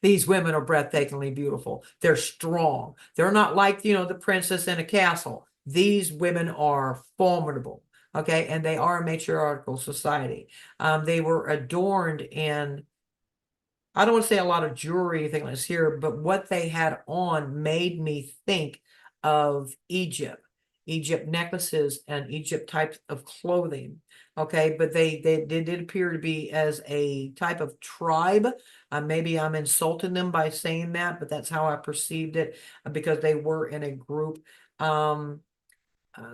These women are breathtakingly beautiful. They're strong. They're not like, the princess in a castle. These women are formidable. Okay, and they are a matriarchal society. They were adorned in, I don't want to say a lot of jewelry, anything like this here, but what they had on made me think of Egypt, Egypt necklaces and Egypt types of clothing. Okay, but they did appear to be as a type of tribe. Maybe I'm insulting them by saying that, but that's how I perceived it because they were in a group. Um,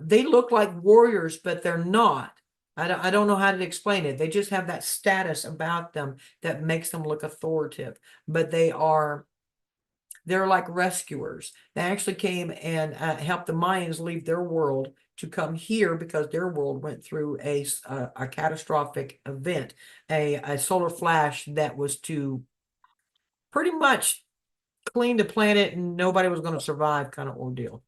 they look like warriors, but they're not. I don't know how to explain it. They just have that status about them that makes them look authoritative, but they're like rescuers. They actually came and helped the Mayans leave their world to come here because their world went through a catastrophic event, a solar flash that was to pretty much clean the planet and nobody was going to survive kind of ordeal.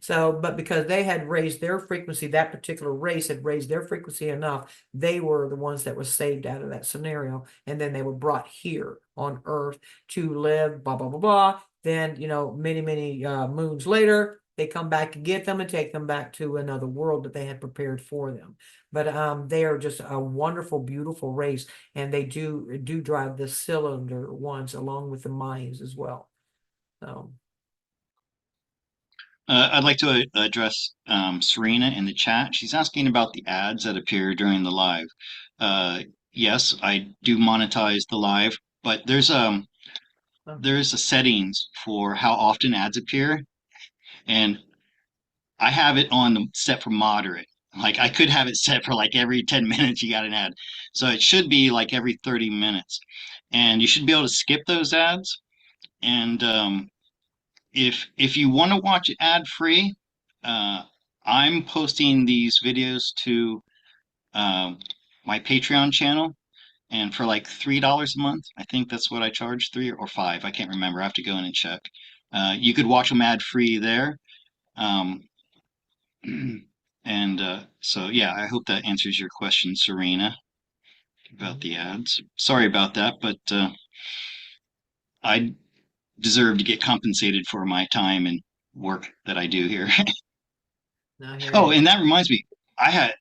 So, but because they had raised their frequency, that particular race had raised their frequency enough, they were the ones that were saved out of that scenario. And then they were brought here on Earth to live, blah, blah, blah, blah. Then, many, many moons later, they come back to get them and take them back to another world that they had prepared for them. But they are just a wonderful, beautiful race, and they do drive the cylinder ones along with the Mayans as well. So, I'd like to address Serena in the chat. She's asking about the ads that appear during the live. Uh, yes, I do monetize the live, but um, there's a settings for how often ads appear, and I have it on the set for moderate. Like I could have it set for like every 10 minutes you got an ad. So it should be like every 30 minutes. And you should be able to skip those ads. And if you want to watch it ad free, uh, I'm posting these videos to um, my Patreon channel. And for like $3 a month, I think that's what I charge, 3 or 5. I can't remember. I have to go in and check. You could watch them ad free there. Um, And so, yeah, I hope that answers your question, Serena, about the ads. Sorry about that, but I deserve to get compensated for my time and work that I do here. I hear Oh, you. and that reminds me, I had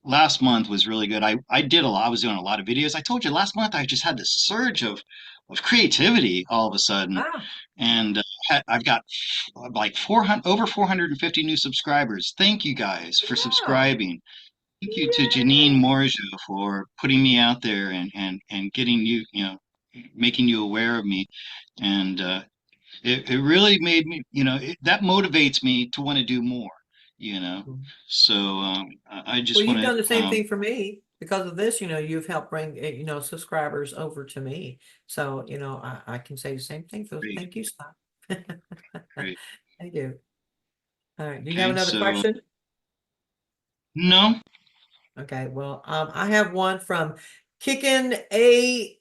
last month was really good. I did a lot. I was doing a lot of videos. I told you last month I just had this surge of creativity all of a sudden, Ah, and I've got like 400 over 450 new subscribers. Thank you guys for wow. subscribing. Thank you to Janine Yay. Morjo for putting me out there and getting you, making you aware of me. And it really made me, that motivates me to want to do more, you know. So I Well, just you've want done the to, same thing for me. Because of this, you've helped bring, subscribers over to me. So, I can say the same thing. So great, thank you, Scott. great. Thank you. All right. Do you have Okay, another so question? no, Okay. Well, I have one from Kickin' A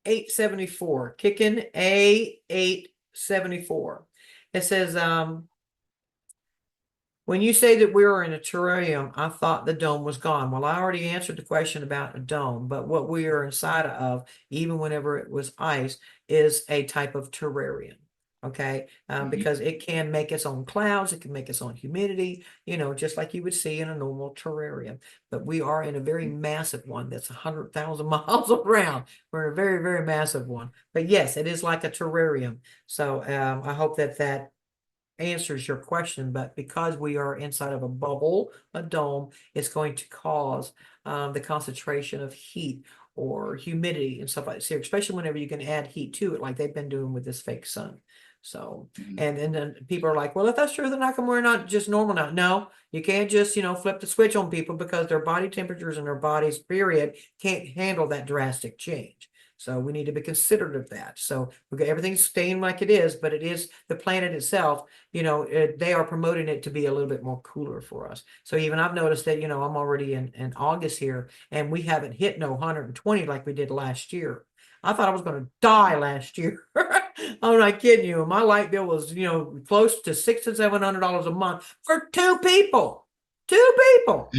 874. Kickin' A 874. It says, when you say that we were in a terrarium, I thought the dome was gone. Well, I already answered the question about a dome, but what we are inside of, even whenever it was ice, is a type of terrarium. Okay, Mhm. because it can make its own clouds, it can make its own humidity, just like you would see in a normal terrarium. But we are in a very massive one that's 100,000 miles around. We're in a very, very massive one. But yes, it is like a terrarium. So I hope that that answers your question, but because we are inside of a bubble, a dome, it's going to cause the concentration of heat or humidity and stuff like this here, especially whenever you can add heat to it, like they've been doing with this fake sun. So, Mhm. and then people are like, well, if that's true, then how come we're not just normal now? No, you can't just, flip the switch on people because their body temperatures and their bodies, period, can't handle that drastic change. So we need to be considerate of that. So everything's staying like it is, but it is the planet itself, they are promoting it to be a little bit more cooler for us. So even I've noticed that, I'm already in August here and we haven't hit no 120 like we did last year. I thought I was going to die last year. I'm not kidding you. My light bill was, close to $600 to $700 a month for two people. Two people.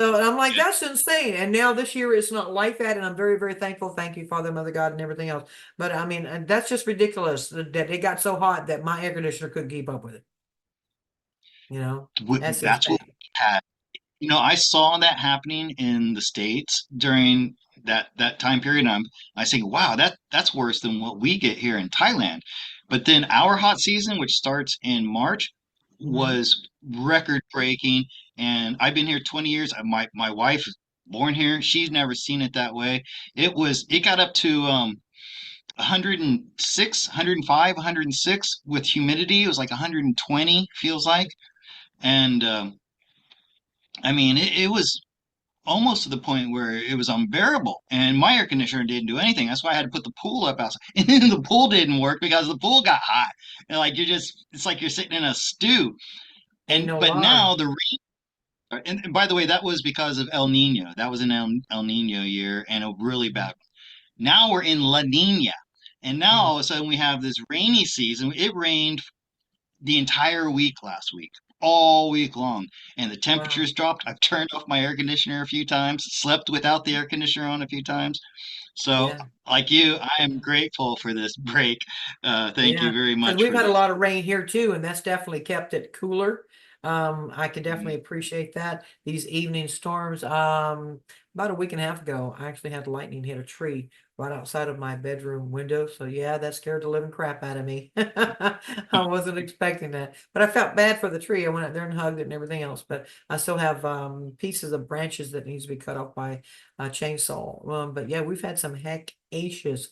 So I'm like, that's insane. And now this year it's not like that. And I'm very, very thankful. Thank you, Father, Mother God, and everything else. But I mean, and that's just ridiculous that it got so hot that my air conditioner couldn't keep up with it. That's That's what insane. we had. I saw that happening in the States during that time period. And I think, wow, that's worse than what we get here in Thailand. But then our hot season, which starts in March, Mhm. was record breaking. And I've been here 20 years. My wife is born here. She's never seen it that way. It got up to 106, 105, 106 with humidity. It was like 120, feels like. And I mean, it was almost to the point where it was unbearable. And my air conditioner didn't do anything. That's why I had to put the pool up outside. And the pool didn't work because the pool got hot. And like it's like you're sitting in a stew. Ain't And no but lie. now the rain, and by the way, that was because of El Nino. That was an El Nino year and a really bad. Now we're in La Nina. And now Mhm. all of a sudden we have this rainy season. It rained the entire week last week, all week long. And the Wow. temperatures dropped. I've turned off my air conditioner a few times, slept without the air conditioner on a few times. So, Yeah. like you, I am grateful for this break. Thank you Yeah, very because much we've for had a this. lot of rain here too, and that's definitely kept it cooler. I could Mhm. definitely appreciate that. These evening storms, about a week and a half ago, I actually had lightning hit a tree right outside of my bedroom window. So yeah, that scared the living crap out of me. I wasn't expecting that, but I felt bad for the tree. I went out there and hugged it and everything else, but I still have pieces of branches that needs to be cut off by a chainsaw. But yeah, we've had some heck-acious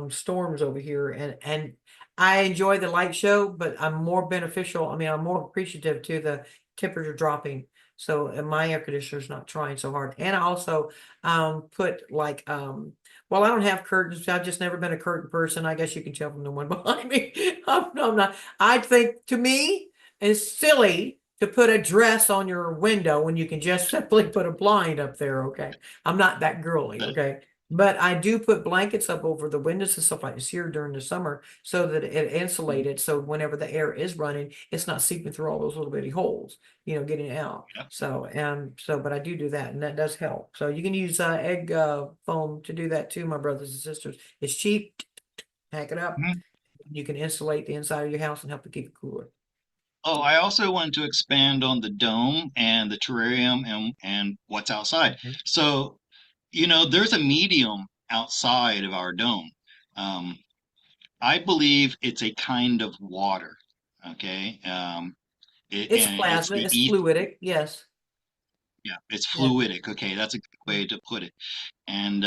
storms over here and I enjoy the light show, but I'm more beneficial. I mean, I'm more appreciative to the temperature dropping. So and my air conditioner's not trying so hard. And I also put like well, I don't have curtains. I've just never been a curtain person. I guess you can tell from the one behind me. I'm not. I think to me it's silly to put a dress on your window when you can just simply put a blind up there. Okay. I'm not that girly. But, Okay. But I do put blankets up over the windows and stuff like this here during the summer so that it mhm, insulated. So whenever the air is running, it's not seeping through all those little bitty holes, getting out. yeah. But I do that, and that does help. So you can use egg foam to do that too, my brothers and sisters. It's cheap. Pack it up. Mhm. You can insulate the inside of your house and help to keep it cooler. Oh, I also wanted to expand on the dome and the terrarium and what's outside. Mhm. So, there's a medium outside of our dome. Um, I believe it's a kind of water. Okay. It's And it's plasma. the It's ether. fluidic. Yes. Yeah, it's Yeah. fluidic. Okay, that's a good way to put it. And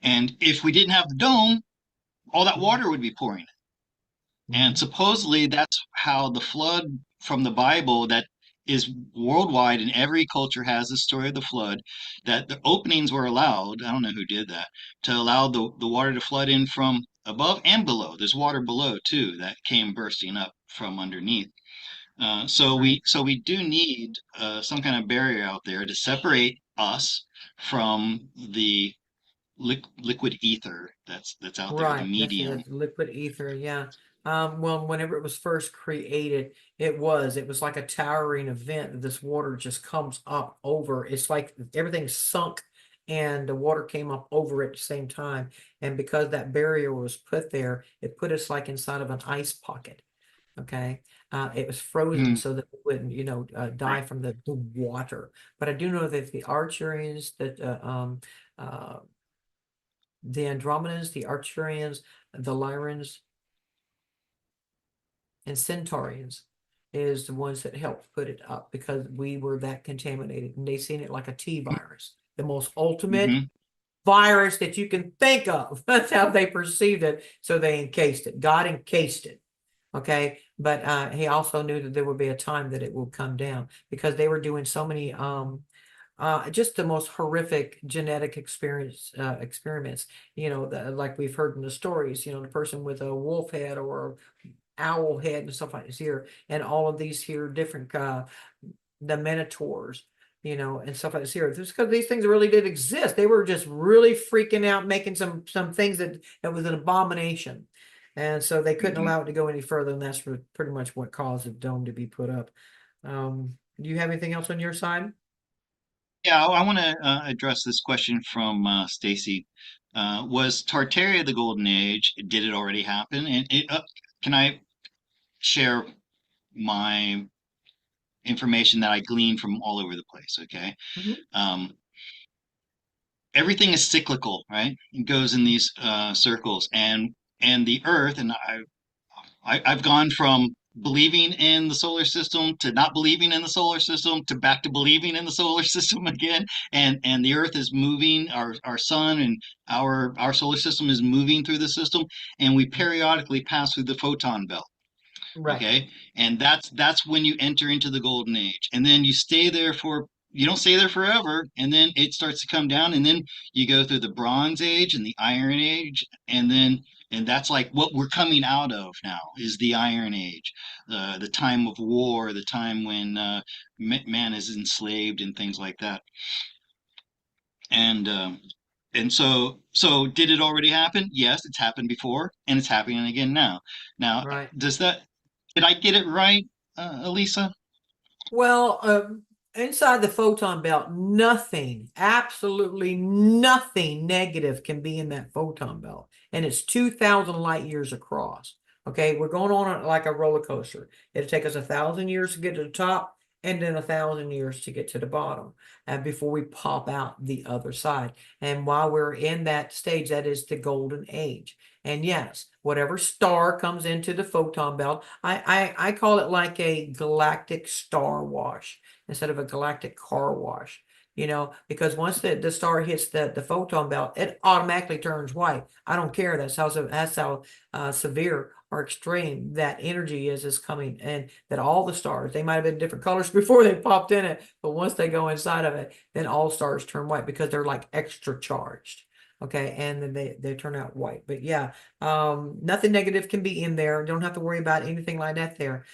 if we didn't have the dome, all that Mhm. water would be pouring. And Mhm. supposedly that's how the flood from the Bible that is worldwide and every culture has the story of the flood, that the openings were allowed, I don't know who did that, to allow the water to flood in from above and below. There's water below too that came bursting up from underneath. Right. So we do need some kind of barrier out there to separate us from the liquid ether that's out there, the Right. That's medium. it. Liquid ether. Yeah. Well, whenever it was first created, it was like a towering event that this water just comes up over. It's like everything's sunk and the water came up over it at the same time. And because that barrier was put there, it put us like inside of an ice pocket. Okay. It was frozen Mm, so that we wouldn't, die from the water. But I do know that the Arcturians, the Andromedans, the Arcturians, the Lyrans, and Centaurians is the ones that helped put it up because we were that contaminated, and they seen it like a T virus, the most ultimate hmm virus that you can think of. That's how they perceived it. So they encased it. God encased it. Okay. But he also knew that there would be a time that it would come down because they were doing so many just the most horrific genetic experiments, like we've heard in the stories, the person with a wolf head or owl head and stuff like this here, and all of these here different the minotaurs, and stuff like this here. Just because these things really did exist. They were just really freaking out, making some things that was an abomination. And so they couldn't hmm allow it to go any further, and that's pretty much what caused the dome to be put up. Do you have anything else on your side? Yeah, I want to address this question from Stacy. Was Tartaria the golden age? Did it already happen? And can I share my information that I gleaned from all over the place? Okay. Mhm. Um, Everything is cyclical, right? It goes in these circles, and the Earth, and I've gone from believing in the solar system to not believing in the solar system to back to believing in the solar system again. And the Earth is moving, our sun and our solar system is moving through the system, and we periodically pass through the photon belt. Right. Okay. And that's when you enter into the golden age. And then you don't stay there forever. And then it starts to come down. And then you go through the Bronze Age and the Iron Age. And that's like what we're coming out of now is the Iron Age, the time of war, the time when man is enslaved and things like that. And so did it already happen? Yes, it's happened before, and it's happening again now. Now, Right. does that did I get it right, Alisa? Well, inside the photon belt, nothing, absolutely nothing negative can be in that photon belt. And it's 2,000 light years across. Okay, we're going on like a roller coaster. It'll take us 1,000 years to get to the top and then 1,000 years to get to the bottom before we pop out the other side. And while we're in that stage, that is the golden age. And yes, whatever star comes into the photon belt, I call it like a galactic star wash instead of a galactic car wash. Because once the star hits the photon belt, it automatically turns white. I don't care. That's how severe or extreme that energy is coming, and that all the stars, they might have been different colors before they popped in it, but once they go inside of it, then all stars turn white because they're like extra charged. Okay, and then they turn out white. But yeah, nothing negative can be in there. Don't have to worry about anything like that there.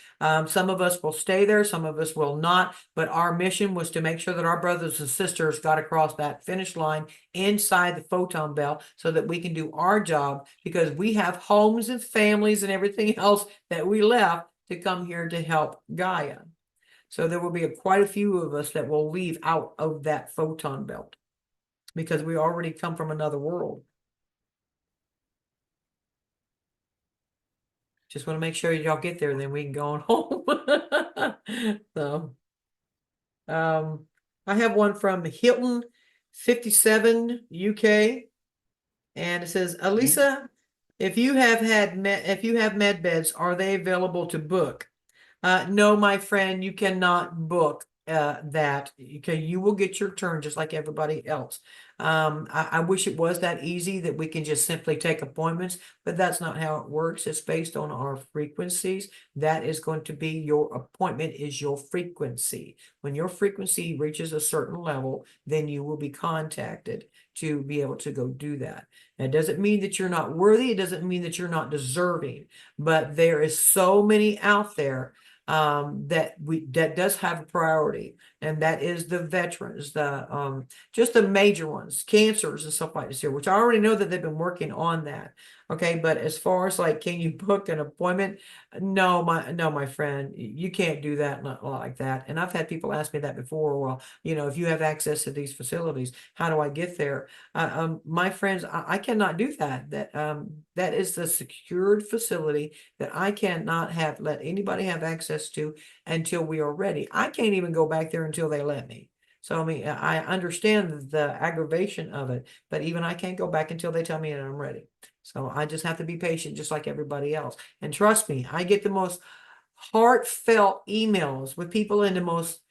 Some of us will stay there, some of us will not. But our mission was to make sure that our brothers and sisters got across that finish line inside the photon belt so that we can do our job because we have homes and families and everything else that we left to come here to help Gaia. So there will be quite a few of us that will leave out of that photon belt because we already come from another world. Just want to make sure y'all get there, then we can go on home. So, um, I have one from Hilton 57 UK, and it says, Mhm. Alisa, if you have med beds, are they available to book? No, my friend, you cannot book that. Okay, you will get your turn just like everybody else. I wish it was that easy that we can just simply take appointments, but that's not how it works. It's based on our frequencies. That is going to be your appointment is your frequency. When your frequency reaches a certain level, then you will be contacted to be able to go do that. That doesn't mean that you're not worthy. It doesn't mean that you're not deserving, but there is so many out there that does have a priority. and that is the veterans, the just the major ones, cancers and stuff like this here, which I already know that they've been working on that. Okay, but as far as like, can you book an appointment? No, my friend, you can't do that like that. And I've had people ask me that before. Well, if you have access to these facilities, how do I get there? My friends, I cannot do that. That is the secured facility that I cannot have let anybody have access to until we are ready. I can't even go back there until they let me. So I mean, I understand the aggravation of it, but even I can't go back until they tell me that I'm ready. So I just have to be patient, just like everybody else. And trust me, I get the most heartfelt emails with people in the most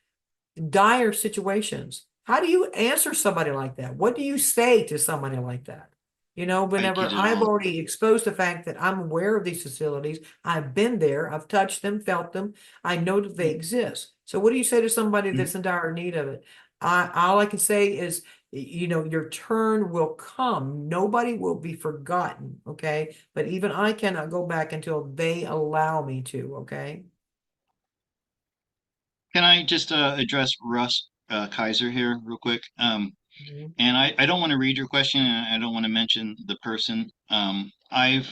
dire situations. How do you answer somebody like that? What do you say to somebody like that? I Whenever get it I've all. already exposed the fact that I'm aware of these facilities, I've been there, I've touched them, felt them, I know that they exist. So what do you say to somebody that's in dire need of it? All I can say is, your turn will come. Nobody will be forgotten, okay? But even I cannot go back until they allow me to, okay? Can I just address Russ Kaiser here real quick? Mhm. And I don't want to read your question, and I don't want to mention the person. I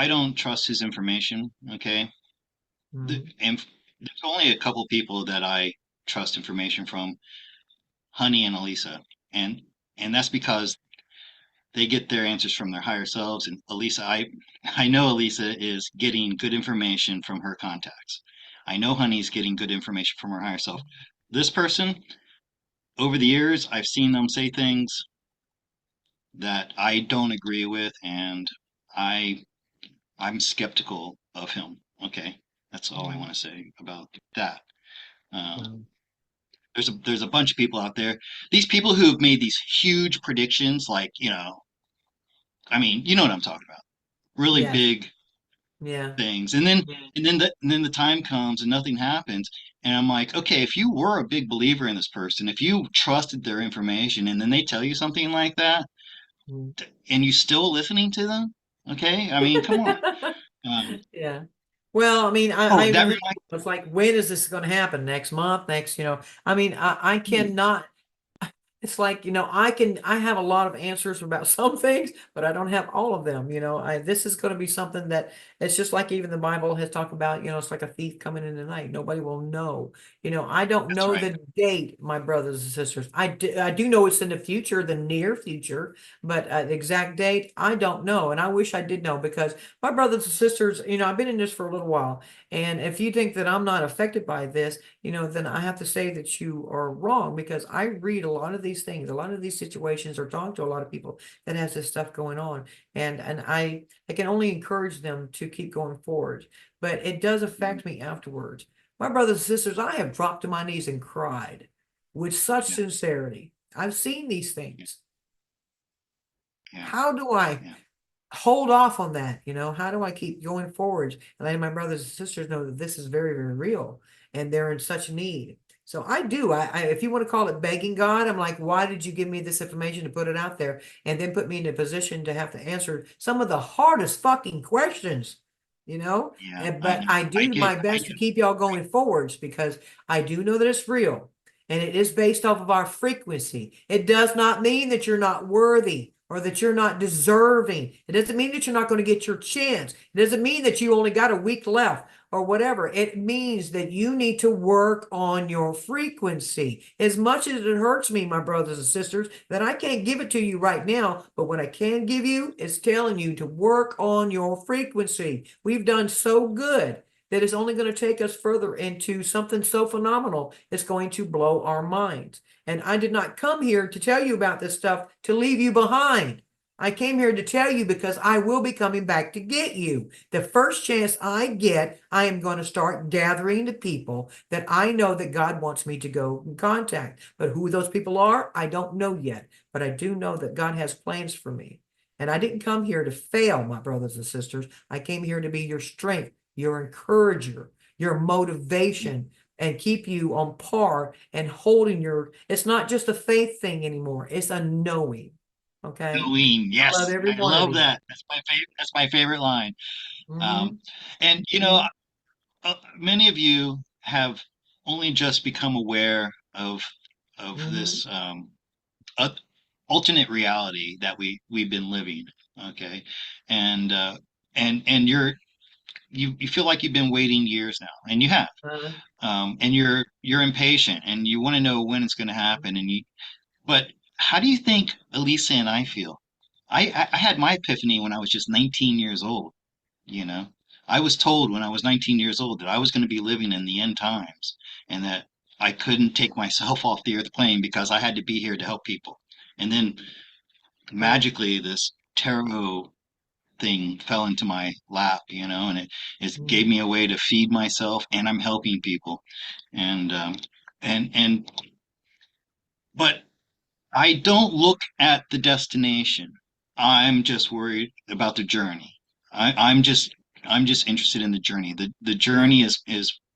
don't trust his information. Okay, Mhm. and there's only a couple people that I trust information from, Honey and Alisa, and and that's because they get their answers from their higher selves. And Alisa, I know Alisa is getting good information from her contacts. I know Honey's getting good information from her higher self. This person, over the years, I've seen them say things that I don't agree with, and I I'm skeptical of him. Okay, that's all I Mhm. want to say about that. Uh, Wow. there's a bunch of people out there. These people who've made these huge predictions, like I mean, you know what I'm talking about. Really Yes. big Yeah. things, and then the time comes and nothing happens. And I'm like, okay, if you were a big believer in this person, if you trusted their information, and then they tell you something like that, Mm. and you still listening to them, okay? I mean, come on. Um, Yeah. Well, I mean, I oh, even that heard reminds. it's like, when is this going to happen? Next month? I mean, I cannot. It's like, I have a lot of answers about some things, but I don't have all of them. This is going to be something that it's just like even the Bible has talked about, it's like a thief coming in the night. Nobody will know. I don't That's know right. the date, my brothers and sisters. I do know it's in the future, the near future, but the exact date, I don't know. And I wish I did know because my brothers and sisters, I've been in this for a little while. And if you think that I'm not affected by this, then I have to say that you are wrong because I read a lot of these things, a lot of these situations, or talk to a lot of people that has this stuff going on. And I can only encourage them to keep going forward. But it does Mhm. affect me afterwards. My brothers and sisters, I have dropped to my knees and cried with such Yeah, sincerity. I've seen these yeah, things. yeah, How do I yeah. hold off on that? How do I keep going forward and letting my brothers and sisters know that this is very, very real and they're in such need? So I do. If you want to call it begging God, I'm like, why did you give me this information to put it out there and then put me in a position to have to answer some of the hardest fucking questions, Yeah, I But know. I do my I best get to it. keep y'all going forwards because I do know that it's real and it is based off of our frequency. It does not mean that you're not worthy or that you're not deserving. It doesn't mean that you're not going to get your chance. It doesn't mean that you only got a week left or whatever. It means that you need to work on your frequency. As much as it hurts me, my brothers and sisters, that I can't give it to you right now, but what I can give you is telling you to work on your frequency. We've done so good that it's only going to take us further into something so phenomenal. It's going to blow our minds. And I did not come here to tell you about this stuff to leave you behind. I came here to tell you because I will be coming back to get you. The first chance I get, I am going to start gathering the people that I know that God wants me to go and contact. But who those people are, I don't know yet. But I do know that God has plans for me. And I didn't come here to fail, my brothers and sisters. I came here to be your strength, your encourager, your motivation, and keep you on par and holding it's not just a faith thing anymore. It's a knowing. Okay. Halloween, I love yes, every I one of love you. that. That's my favorite. That's my favorite line. Hmm. And Hmm. many of you have only just become aware of Hmm. this uh, alternate reality that we've been living. Okay, and and you feel like you've been waiting years now, and you have, Uh, and you're impatient, and you want to know when it's going to happen, and you. But how do you think Elisa and I feel? I had my epiphany when I was just 19 years old. You know, I was told when I was 19 years old that I was going to be living in the end times, and that I couldn't take myself off the earth plane because I had to be here to help people. And then right. magically, this tarot thing fell into my lap, and it gave Mhm. me a way to feed myself, and I'm helping people. And and but I don't look at the destination. I'm just worried about the journey. I'm just interested in the journey. The Yeah. journey is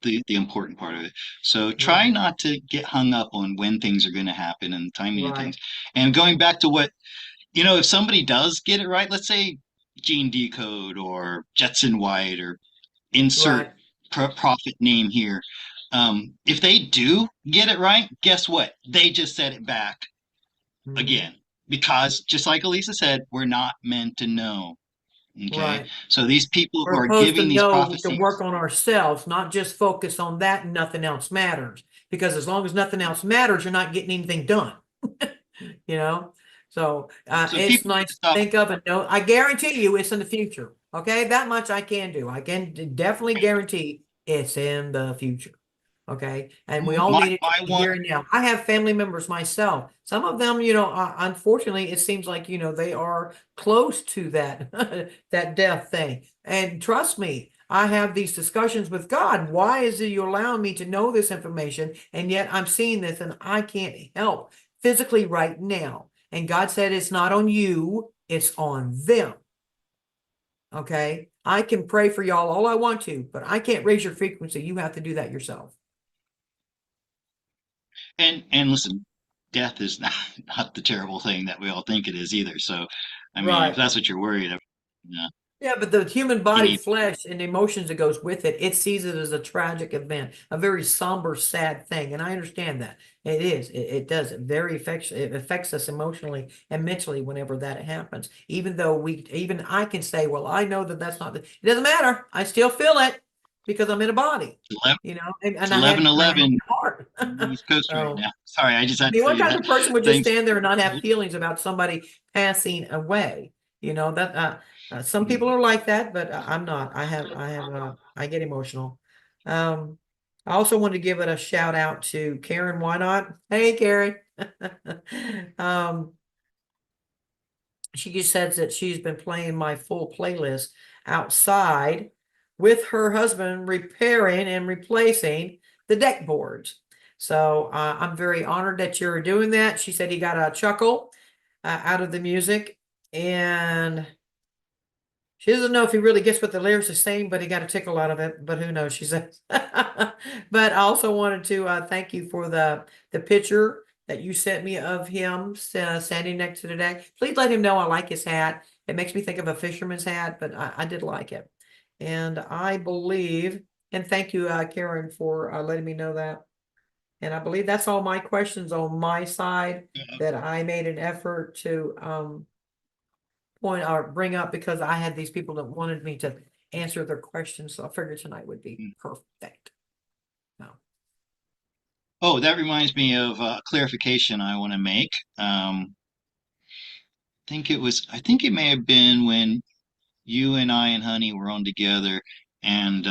the important part of it. So try Right. not to get hung up on when things are going to happen and the timing of things. Right. And going back to what, if somebody does get it right, let's say Gene Decode or Jetson White or insert Right. prophet name here. If they do get it right, guess what? They just said it back Hmm. again, because just like Elisa said, we're not meant to know. Okay, Right. so these people who We're are supposed to giving these know to prophecies, work on ourselves, not just focus on that and nothing else matters. Because as long as nothing else matters, you're not getting anything done. You know? So so it's people nice to stop. think of and know. I guarantee you it's in the future. Okay, that much I can do. I can definitely guarantee it's in the future. Okay. And we all My need it to my be one. here and now. I have family members myself. Some of them, unfortunately, it seems like, they are close to that, that death thing. And trust me, I have these discussions with God. Why is it you allowing me to know this information? And yet I'm seeing this and I can't help physically right now. And God said, it's not on you, it's on them. Okay. I can pray for y'all all I want to, but I can't raise your frequency. You have to do that yourself. And listen, death is not the terrible thing that we all think it is either. So, I mean, if Right. that's what you're worried about, Yeah, but the human you body, need. flesh, and the emotions that goes with it, it sees it as a tragic event, a very somber, sad thing. And I understand that. It is. It does. It affects us emotionally and mentally whenever that happens. Even I can say, well, I know that that's not, it doesn't matter. I still feel it because I'm in a body, 11, and it's 11:11 I had on a heart. the East Coast right So, now. Sorry, I just I had to mean, tell what you kind that. of person would just Thanks. stand there and not have feelings about somebody passing away? That some people are like that, but I'm not. I get emotional. Um, I also wanted to give it a shout out to Karen. Why not? Hey, Karen. Um, she just says that she's been playing my full playlist outside with her husband repairing and replacing the deck boards. So I'm very honored that you're doing that. She said he got a chuckle out of the music, and she doesn't know if he really gets what the lyrics are saying, but he got a tickle out of it. But who knows? She says. But I also wanted to thank you for the picture that you sent me of him standing next to the deck. Please let him know I like his hat. It makes me think of a fisherman's hat, but I did like it. And I believe, and thank you, Karen, for letting me know that. And I believe that's all my questions on my side that I made an effort to point or bring up because I had these people that wanted me to answer their questions. So I figured tonight would be perfect. No. Oh, that reminds me of a clarification I want to make. I think it may have been when you and I and Honey were on together, and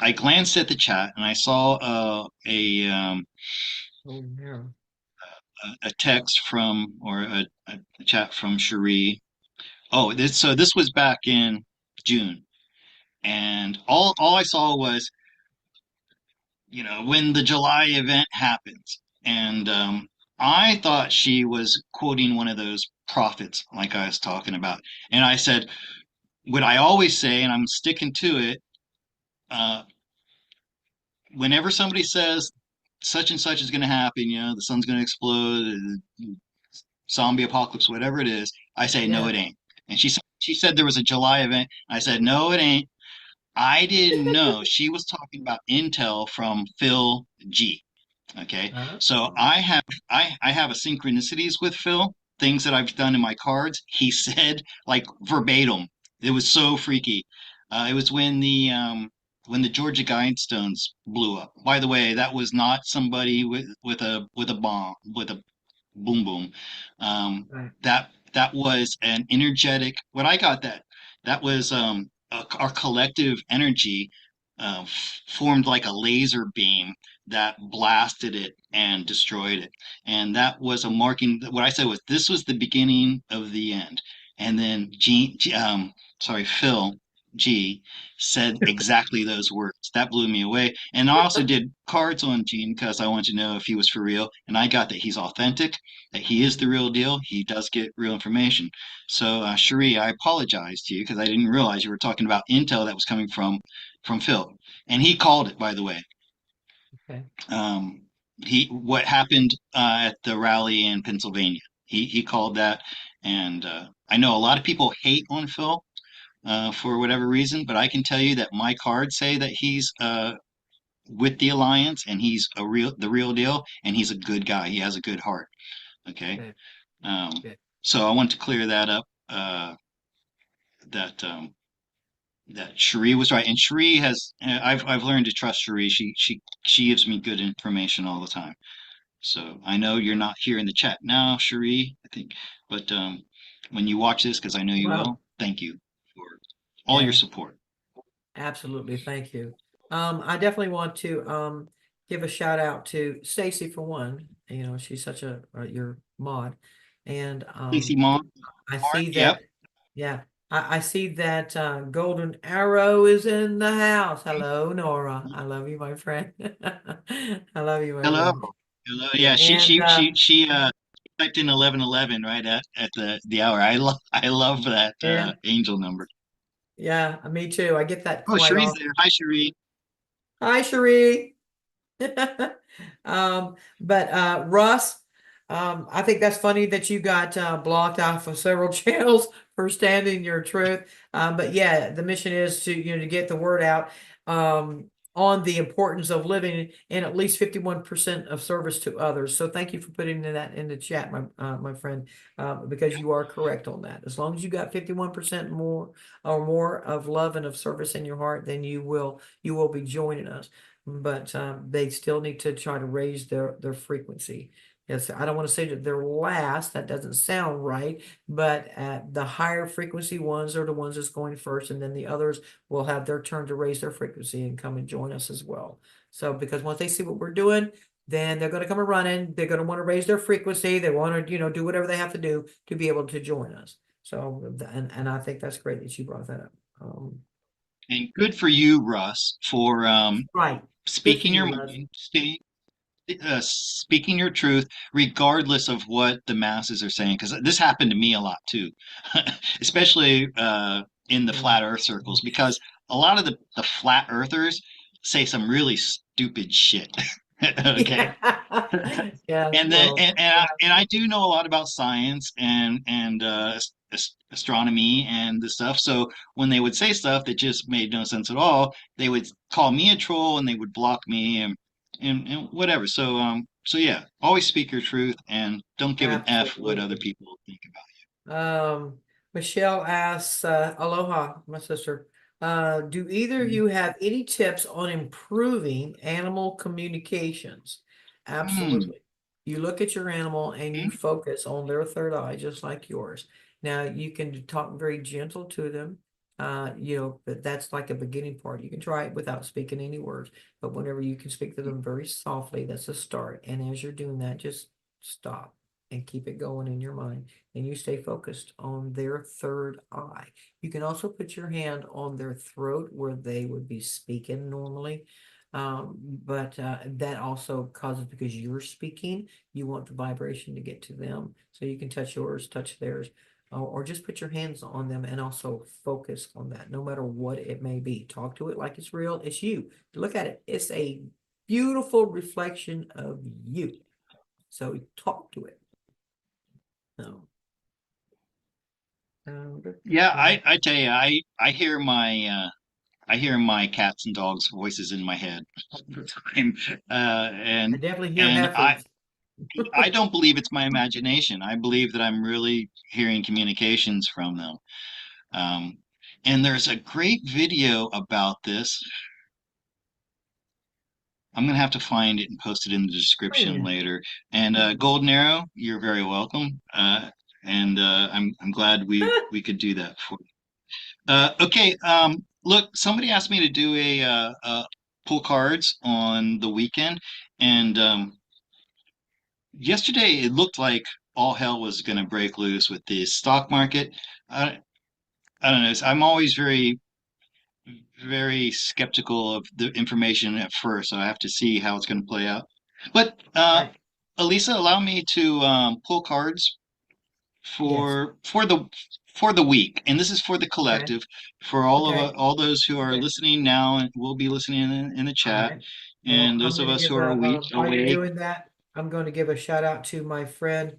I glanced at the chat and I saw Oh, yeah. a text from, or a chat from Cherie. Oh, this was back in June, and all I saw was, when the July event happens, and I thought she was quoting one of those prophets like I was talking about, and I said what I always say, and I'm sticking to it. Uh, Whenever somebody says such and such is going to happen, the sun's going to explode, zombie apocalypse, whatever it is, I say no, Yeah. it ain't. And she said there was a July event. I said no, it ain't. I didn't know she was talking about intel from Phil G. Okay. So Oh, I have a synchronicities with Phil, things that I've done in my cards. He said like verbatim. It was so freaky. It was when the Georgia Guidestones blew up. By the way, that was not somebody with a bomb with a boom boom. right. That was an energetic. What I got that was our collective energy formed like a laser beam that blasted it and destroyed it. And that was a marking. What I said was this was the beginning of the end. And then Phil G said exactly those words. That blew me away. And I also did cards on Gene because I wanted to know if he was for real. And I got that he's authentic, that he is the real deal. He does get real information. So, Cherie, I apologize to you because I didn't realize you were talking about intel that was coming from Phil, and he called it, by the way. Okay. Um, he what happened at the rally in Pennsylvania. He called that, and I know a lot of people hate on Phil for whatever reason, but I can tell you that my cards say that he's with the alliance and he's the real deal, and he's a good guy. He has a good heart. Okay. Okay. Um, Okay. so I want to clear that up. That that Cherie was right, and Cherie has. I've learned to trust Cherie. She gives me good information all the time. So I know you're not here in the chat now, Cherie. I think, but when you watch this, because I know you Well, will, thank you for all your yeah. support. Absolutely, thank you. I definitely want to give a shout out to Stacy for one. You know, she's such a your mod, and Casey Mom, I Mark, see yep. that. Yeah, I see that Golden Arrow is in the house. Hello, Nora. I love you, my friend. I love you, my Hello, friend. hello. Yeah, Yeah, and she typed in 1111 right at the hour. I love that yeah, angel number. yeah, me too. I get that Oh, quite Cherie's often. there. Hi, Cherie. Hi, Cherie. But Russ, I think that's funny that you got blocked off of several channels for standing your truth. But yeah, the mission is to to get the word out on the importance of living in at least 51% of service to others. So thank you for putting that in the chat, my friend, because you are correct on that. As long as you got 51% more or more of love and of service in your heart, then you will be joining us, but they still need to try to raise their frequency. Yes, I don't want to say that they're last. That doesn't sound right, but the higher frequency ones are the ones that's going first, and then the others will have their turn to raise their frequency and come and join us as well. So, because once they see what we're doing, then they're going to come and running. They're going to want to raise their frequency. They want to, do whatever they have to do to be able to join us. So, and I think that's great that you brought that up. And good for you, Russ, for Right. Good for speaking you, your Russ. mind, speaking your truth, regardless of what the masses are saying. Because this happened to me a lot too, especially in the Yeah. flat Earth circles. Because a lot of the flat earthers say some really stupid shit. Okay, Yeah. Yeah. and then Well, and I do know a lot about science and astronomy and the stuff. So when they would say stuff that just made no sense at all, they would call me a troll and they would block me and whatever. So yeah, always speak your truth and don't give an F what other absolutely. people think about Um, Michelle asks, Aloha, my sister. Do either of you. you have any tips on improving animal communications? Hmm. Absolutely. You look at your animal and you Hmm. focus on their third eye, just like yours. Now, you can talk very gentle to them. But that's like a beginning part. You can try it without speaking any words, but whenever you can speak to them very softly, that's a start. And as you're doing that, just stop and keep it going in your mind, and you stay focused on their third eye. You can also put your hand on their throat where they would be speaking normally. But that also causes, because you're speaking, you want the vibration to get to them. So you can touch yours, touch theirs, or just put your hands on them and also focus on that, no matter what it may be. Talk to it like it's real. It's you. Look at it. It's a beautiful reflection of you. So talk to it. No. Yeah, I tell you, I hear I hear my cats and dogs' voices in my head all the time, uh, I and definitely hear and heifers. I don't believe it's my imagination. I believe that I'm really hearing communications from them. Um, and there's a great video about this. I'm gonna have to find it and post it in the Oh description yeah. later. And Mhm. Golden Arrow, you're very welcome. And I'm glad we could do that for you. Okay. Look, somebody asked me to do pull cards on the weekend, and yesterday it looked like all hell was going to break loose with the stock market. I, I don't know. I'm always very skeptical of the information at first, so I have to see how it's going to play out. But Right. Alisa, allow me to pull cards Yes. for the week, and this is for the Okay. collective, for Okay. all those who are Okay. listening now and will be listening in the All chat, right. Well, and I'm those of going to us who give are while you're awake. doing that, I'm going to give a shout out to my friend,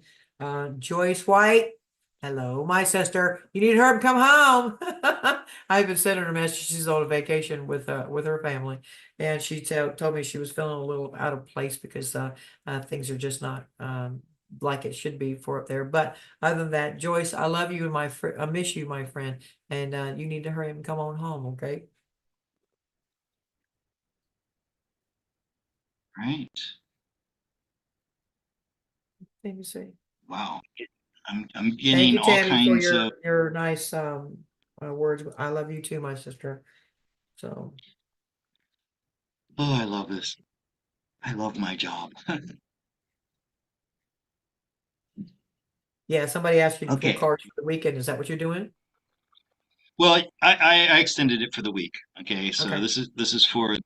Joyce White. Hello, my sister. You need her to come home. I've been sending her a message. She's on a vacation with her family, and she told me she was feeling a little out of place because things are just not like it should be for up there. But other than that, Joyce, I love you and I miss you, my friend, and you need to hurry up and come on home, okay? Right. Let me see. Wow. I'm Thank getting you, all Tammy, for kinds of. your nice words. I love you too, my sister. So Oh, I love this. I love my job. yeah, somebody asked you to pull Okay. cards for the weekend. Is that what you're doing? Well, I extended it for the week. Okay, so Okay. this is for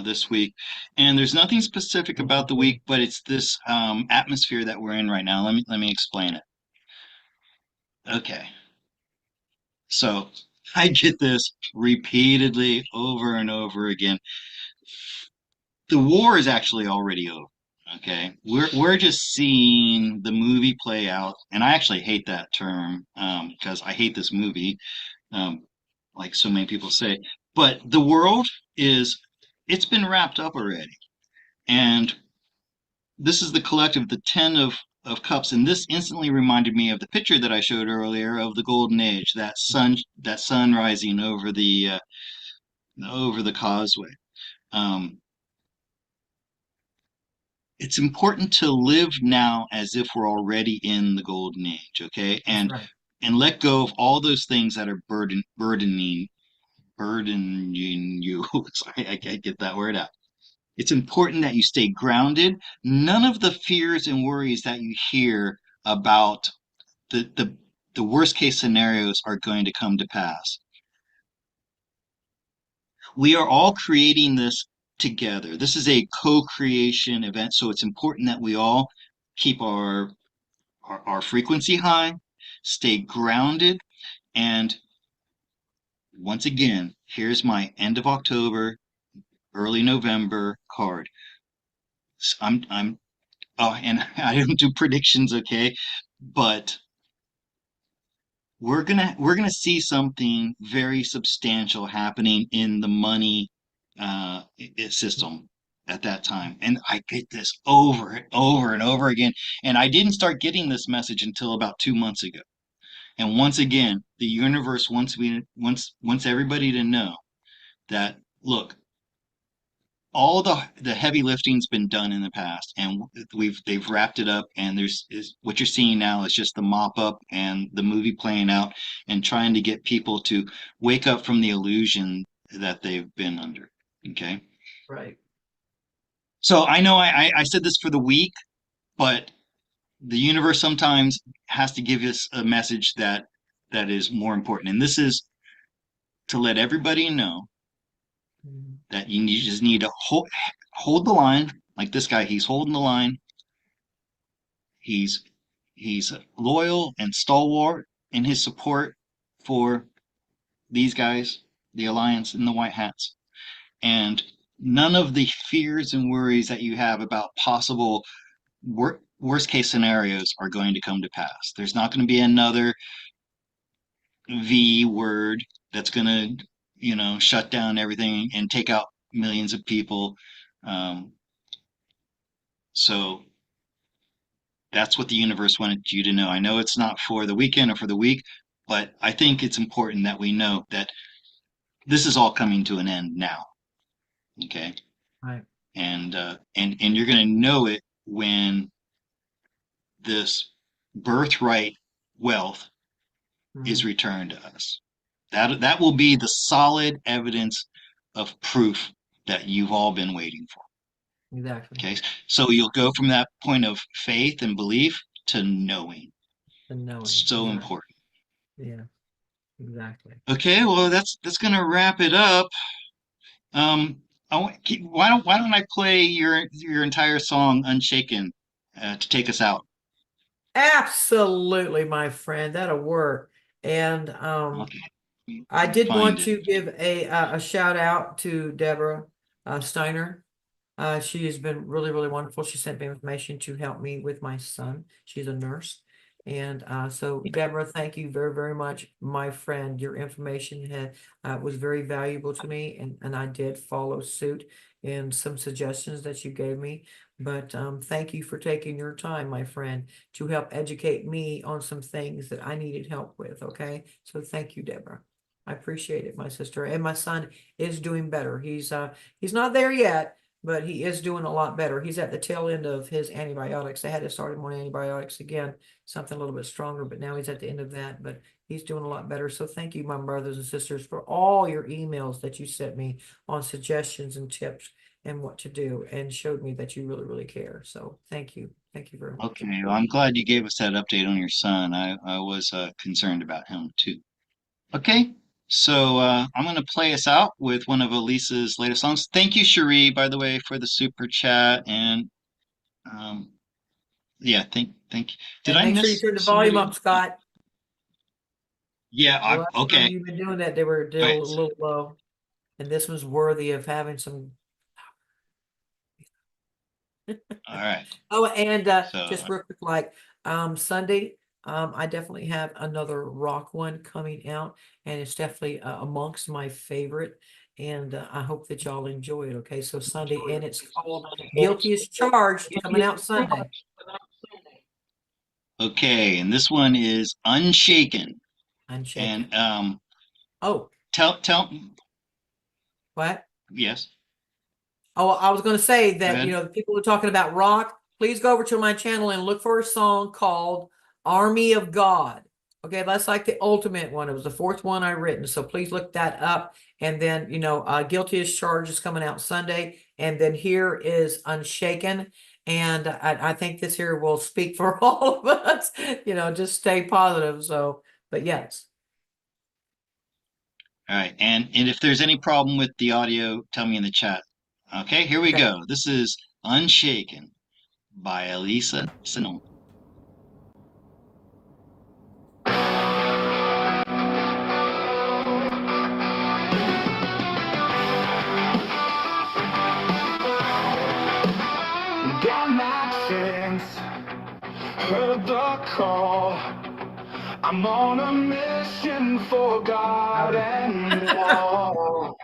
this week, and there's nothing specific about the week, but it's this atmosphere that we're in right now. Let me explain it. Okay, so I get this repeatedly over and over again. The war is actually already over. Okay, we're just seeing the movie play out, and I actually hate that term because I hate this movie, um, like so many people say. But the world is, it's been wrapped up already. And this is the collective, the 10 of cups. And this instantly reminded me of the picture that I showed earlier of the golden age, that sun rising over the causeway. Um, it's important to live now as if we're already in the golden age, okay? That's right. And let go of all those things that are burdening you. I can't get that word out. It's important that you stay grounded. None of the fears and worries that you hear about the the, the worst case scenarios are going to come to pass. We are all creating this together. This is a co-creation event, so it's important that we all keep our frequency high, stay grounded, and once again, here's my end of October, early November card. I'm oh, and I don't do predictions, okay? But we're gonna see something very substantial happening in the money system at that time. And I get this over and over and over again. And I didn't start getting this message until about 2 months ago. And once again, the universe wants everybody to know that look, all the heavy lifting's been done in the past, and they've wrapped it up, and there's is what you're seeing now is just the mop up and the movie playing out and trying to get people to wake up from the illusion that they've been under. Okay, Right. so I know I said this for the week, but the universe sometimes has to give us a message that is more important, and this is to let everybody know Mhm. that you just need to hold the line. Like this guy, he's holding the line. He's he's loyal and stalwart in his support for these guys, the Alliance and the White Hats. And none of the fears and worries that you have about possible worst case scenarios are going to come to pass. There's not going to be another V word that's going to shut down everything and take out millions of people. Um, so that's what the universe wanted you to know. I know it's not for the weekend or for the week, but I think it's important that we know that this is all coming to an end now. Okay. Right. And you're going to know it when this birthright wealth is Mhm. returned to us. That will be the solid evidence of proof that you've all been waiting for. Exactly. Okay. So you'll go from that point of faith and belief to knowing. The knowing. So Exactly. important. Yeah. Exactly. Okay, well that's gonna wrap it up. Um, why don't I play your entire song "Unshaken" to take us out? Absolutely, my friend. That'll work. And Okay, I let me did find want it. to give a shout out to Deborah Steiner. She has been really, really wonderful. She sent me information to help me with my son. She's a nurse. And so, Deborah, thank you very, very much, my friend. Your information was very valuable to me, and I did follow suit in some suggestions that you gave me. But thank you for taking your time, my friend, to help educate me on some things that I needed help with. Okay. So, thank you, Deborah. I appreciate it, my sister. And my son is doing better. He's not there yet, but he is doing a lot better. He's at the tail end of his antibiotics. They had to start him on antibiotics again, something a little bit stronger, but now he's at the end of that. But he's doing a lot better. So thank you, my brothers and sisters, for all your emails that you sent me on suggestions and tips and what to do, and showed me that you really, really care. So thank you. Thank you very much. Okay, well, I'm glad you gave us that update on your son. I was concerned about him too. Okay, so I'm gonna play us out with one of Elisa's latest songs. Thank you, Cherie, by the way, for the super chat, and um, yeah, thank you. Did And I make sure you miss turn the volume somebody? up, Scott. Yeah, The last time okay. you've been doing that, they were All still right. a little low. And this one's worthy of having some. All right. Oh, and So, just real quick, like Sunday, I definitely have another rock one coming out, and it's definitely amongst my favorite. And I hope that y'all enjoy it. Okay, so Sunday, and it's called "Guilty as Charged," coming out Sunday. okay, and this one is Unshaken. Unshaken. And Oh, tell what? yes, Oh, I was going to say go that, ahead. people are talking about rock. Please go over to my channel and look for a song called Army of God. Okay, that's like the ultimate one. It was the fourth one I written. So please look that up. And then, Guilty as Charged is coming out Sunday. And then here is Unshaken. And I think this here will speak for all of us. Just stay positive. So, but yes. All right. And if there's any problem with the audio, tell me in the chat. Okay, here we Okay. go. This is Unshaken by Alisa. Got my sense, heard the call. I'm on a mission for God and all.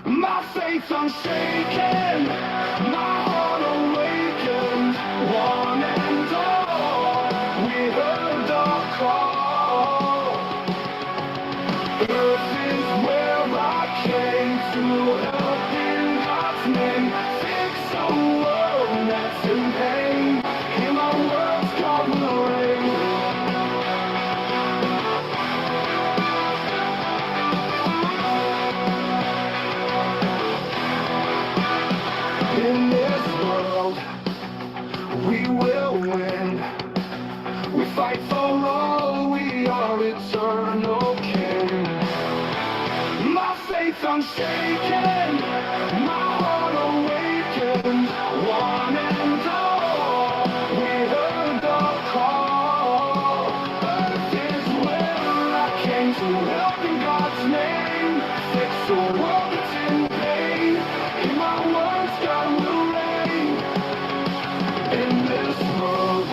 My faith unshaken, my heart awakened, one and all. We heard the call. Earth is where I came to help in God's name. Fix a world that's in pain. Hear my words, God will reign. In this world, we will win. We fight for all, we are eternal king. My faith unshaken, my heart awakened, one and all. We heard the call. Earth is where I came to help in God's name. Fix the world that's in pain. In my words, God will reign. In this world,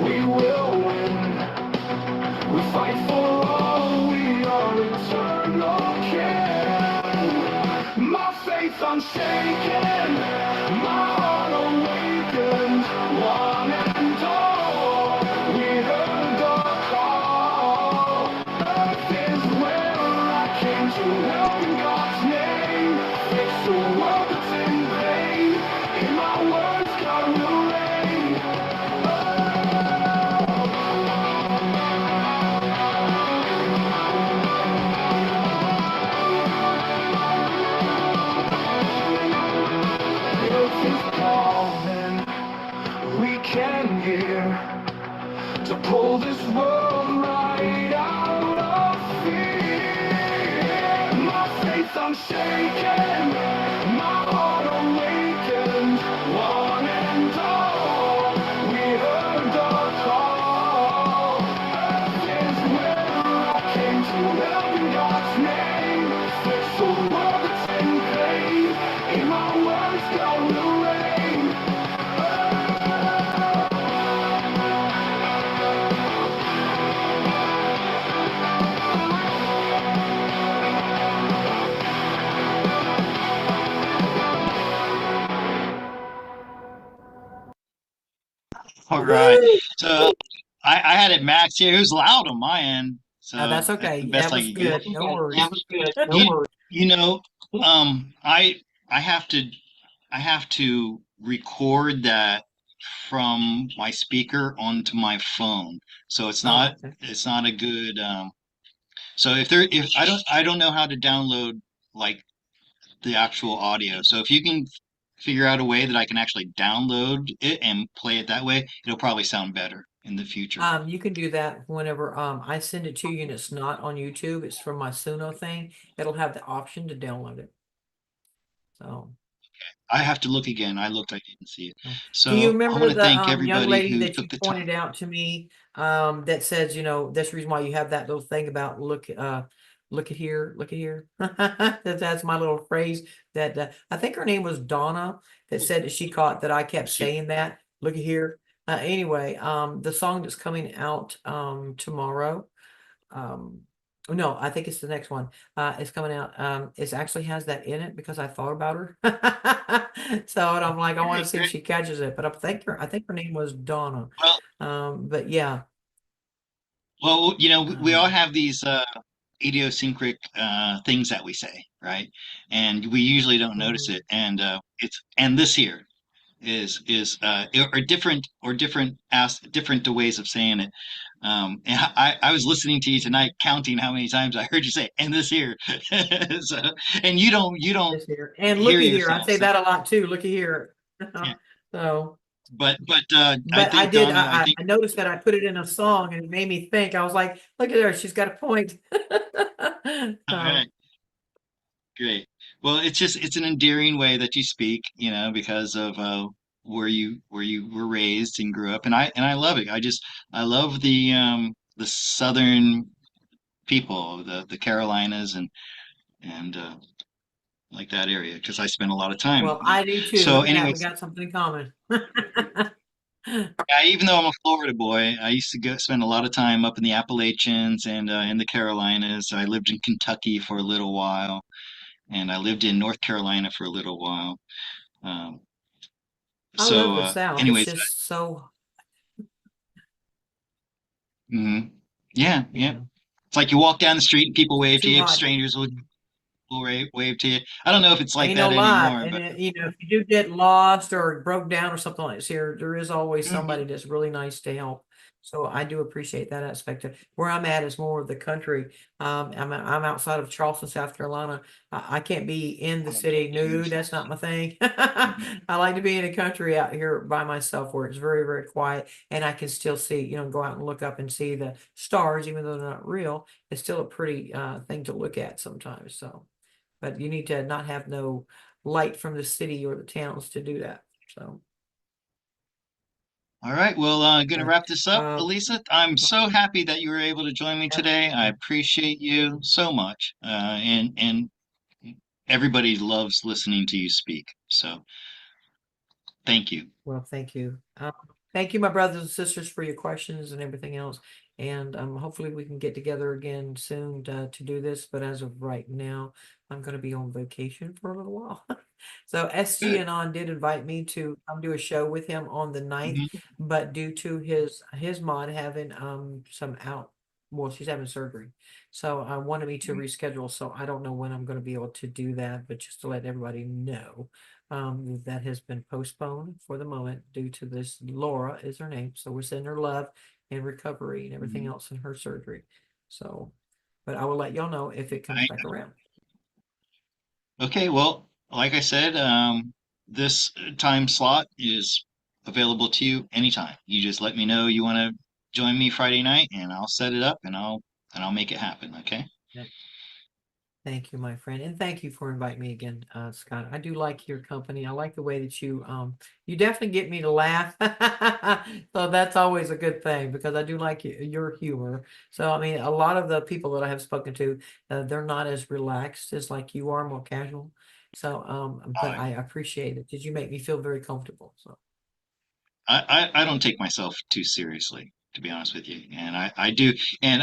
we will win. We fight for all, we are eternal king. faith unshaken, my heart awakened, one and all. We heard the call. Earth is where I came to help in God's name. Fix the world that's in vain. In my words, God will reign. Earth is calling. We can hear to pull this world right out of fear. My faith unshaken, my heart awakened, one and all. We heard the call. Earth is where I came to help in God's name. Fix the world that's in pain. In my words, God will reign. All right. Woohoo! So I had it maxed here. It was loud on my end, so That's that's the okay. best That I was could get. good. No worries. You you know, I have to record that from my speaker onto my phone, so Oh, okay. it's not a good. So if I don't know how to download like the actual audio. So if you can figure out a way that I can actually download it and play it that way, it'll probably sound better in the future. You can do that whenever I send it to you and it's not on YouTube. It's from my Suno thing. It'll have the option to download it. So, I have to look again. I looked, I didn't see it. do you So I remember want to the thank young everybody lady who that took you the time. pointed out to me that says, that's the reason why you have that little thing about look at here. That's my little phrase that I think her name was Donna that said that she caught that I kept saying that. Look at here. Anyway, the song that's coming out tomorrow. Um, no, I think it's the next one. It's coming out. It actually has that in it because I thought about her. So, and I'm like, I want Okay, to see if great. she catches it. But I think her name was Donna. Well, But yeah. we all Um, have these idiosyncratic things that we say, right? And we usually don't notice mhm. it. And and this here is different ways of saying it. And I was listening to you tonight, counting how many times I heard you say "and this here," so, and you don't This here and hear looky here. I yourself. say So, that a lot too. Looky here. yeah. So, But I but I think did. Donna, I think I noticed that I put it in a song and it made me think. I was like, look at her. She's got a point. all So, right, great. Well, it's an endearing way that you speak, because of where you were raised and grew up, and I love it. I love the southern people, the Carolinas and like that area because I spent a lot of time well, there. I do too. So, Look at that. We anyways, got something in common. yeah, even though I'm a Florida boy, I used to go spend a lot of time up in the Appalachians and in the Carolinas. I lived in Kentucky for a little while, and I lived in North Carolina for a little while. Um, I love the so, South. It's anyways, just so, mhm. Yeah, yeah. yeah, It's like you walk down the street and people wave to too you. hot. Strangers will wave to you. I don't know if it's like Ain't no that lie. anymore, And but if you do get lost or broke down or something like this here, there is always somebody Mhm. that's really nice to help. So I do appreciate that aspect of where I'm at is more of the country. I'm outside of Charleston, South Carolina. I can't be in the city nude. That's not my thing. I like to be in the country out here by myself where it's very, very quiet and I can still see, go out and look up and see the stars, even though they're not real. It's still a pretty thing to look at sometimes. So. But you need to not have no light from the city or the towns to do that. So, All right. Well, going to okay. wrap this up, Uh, Alisa. I'm so happy that you were able to join me today. I absolutely. appreciate you so much. And everybody loves listening to you speak. So thank you. Well, thank you. Thank you, my brothers and sisters, for your questions and everything else. and hopefully we can get together again soon to do this. But as of right now, I'm going to be on vacation for a little while. So SG Good. Anon did invite me to come do a show with him on the 9th, Mhm. but due to his mod having well, she's having surgery. So I wanted me to reschedule. So I don't know when I'm going to be able to do that, but just to let everybody know, that has been postponed for the moment due to this. Laura is her name. So we're sending her love and recovery and everything Mhm. else in her surgery. So, but I will let y'all know if it comes I back around. Okay, well, like I said, this time slot is available to you anytime. You just let me know you want to join me Friday night, and I'll set it up, and I'll make it happen. Okay? Thank you, my friend, and thank you for inviting me again, Scott. I do like your company. I like the way that you definitely get me to laugh. So that's always a good thing because I do like your humor. So I mean, a lot of the people that I have spoken to, they're not as relaxed as like you are, more casual. So, but I I appreciate it because you make me feel very comfortable. So I don't take myself too seriously, to be honest with you, and I do, and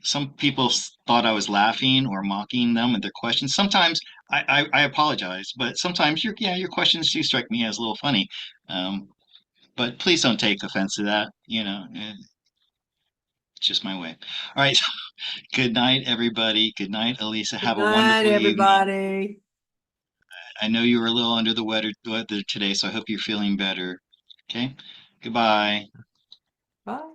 some people thought I was laughing or mocking them with their questions. Sometimes I apologize, but sometimes your questions do strike me as a little funny. Um, but please don't take offense to that. It's just my way. All right. Good night, everybody. Good night, Alisa. good Have a night, wonderful evening. everybody. I know you were a little under the weather today, so I hope you're feeling better. Okay. Goodbye. Bye.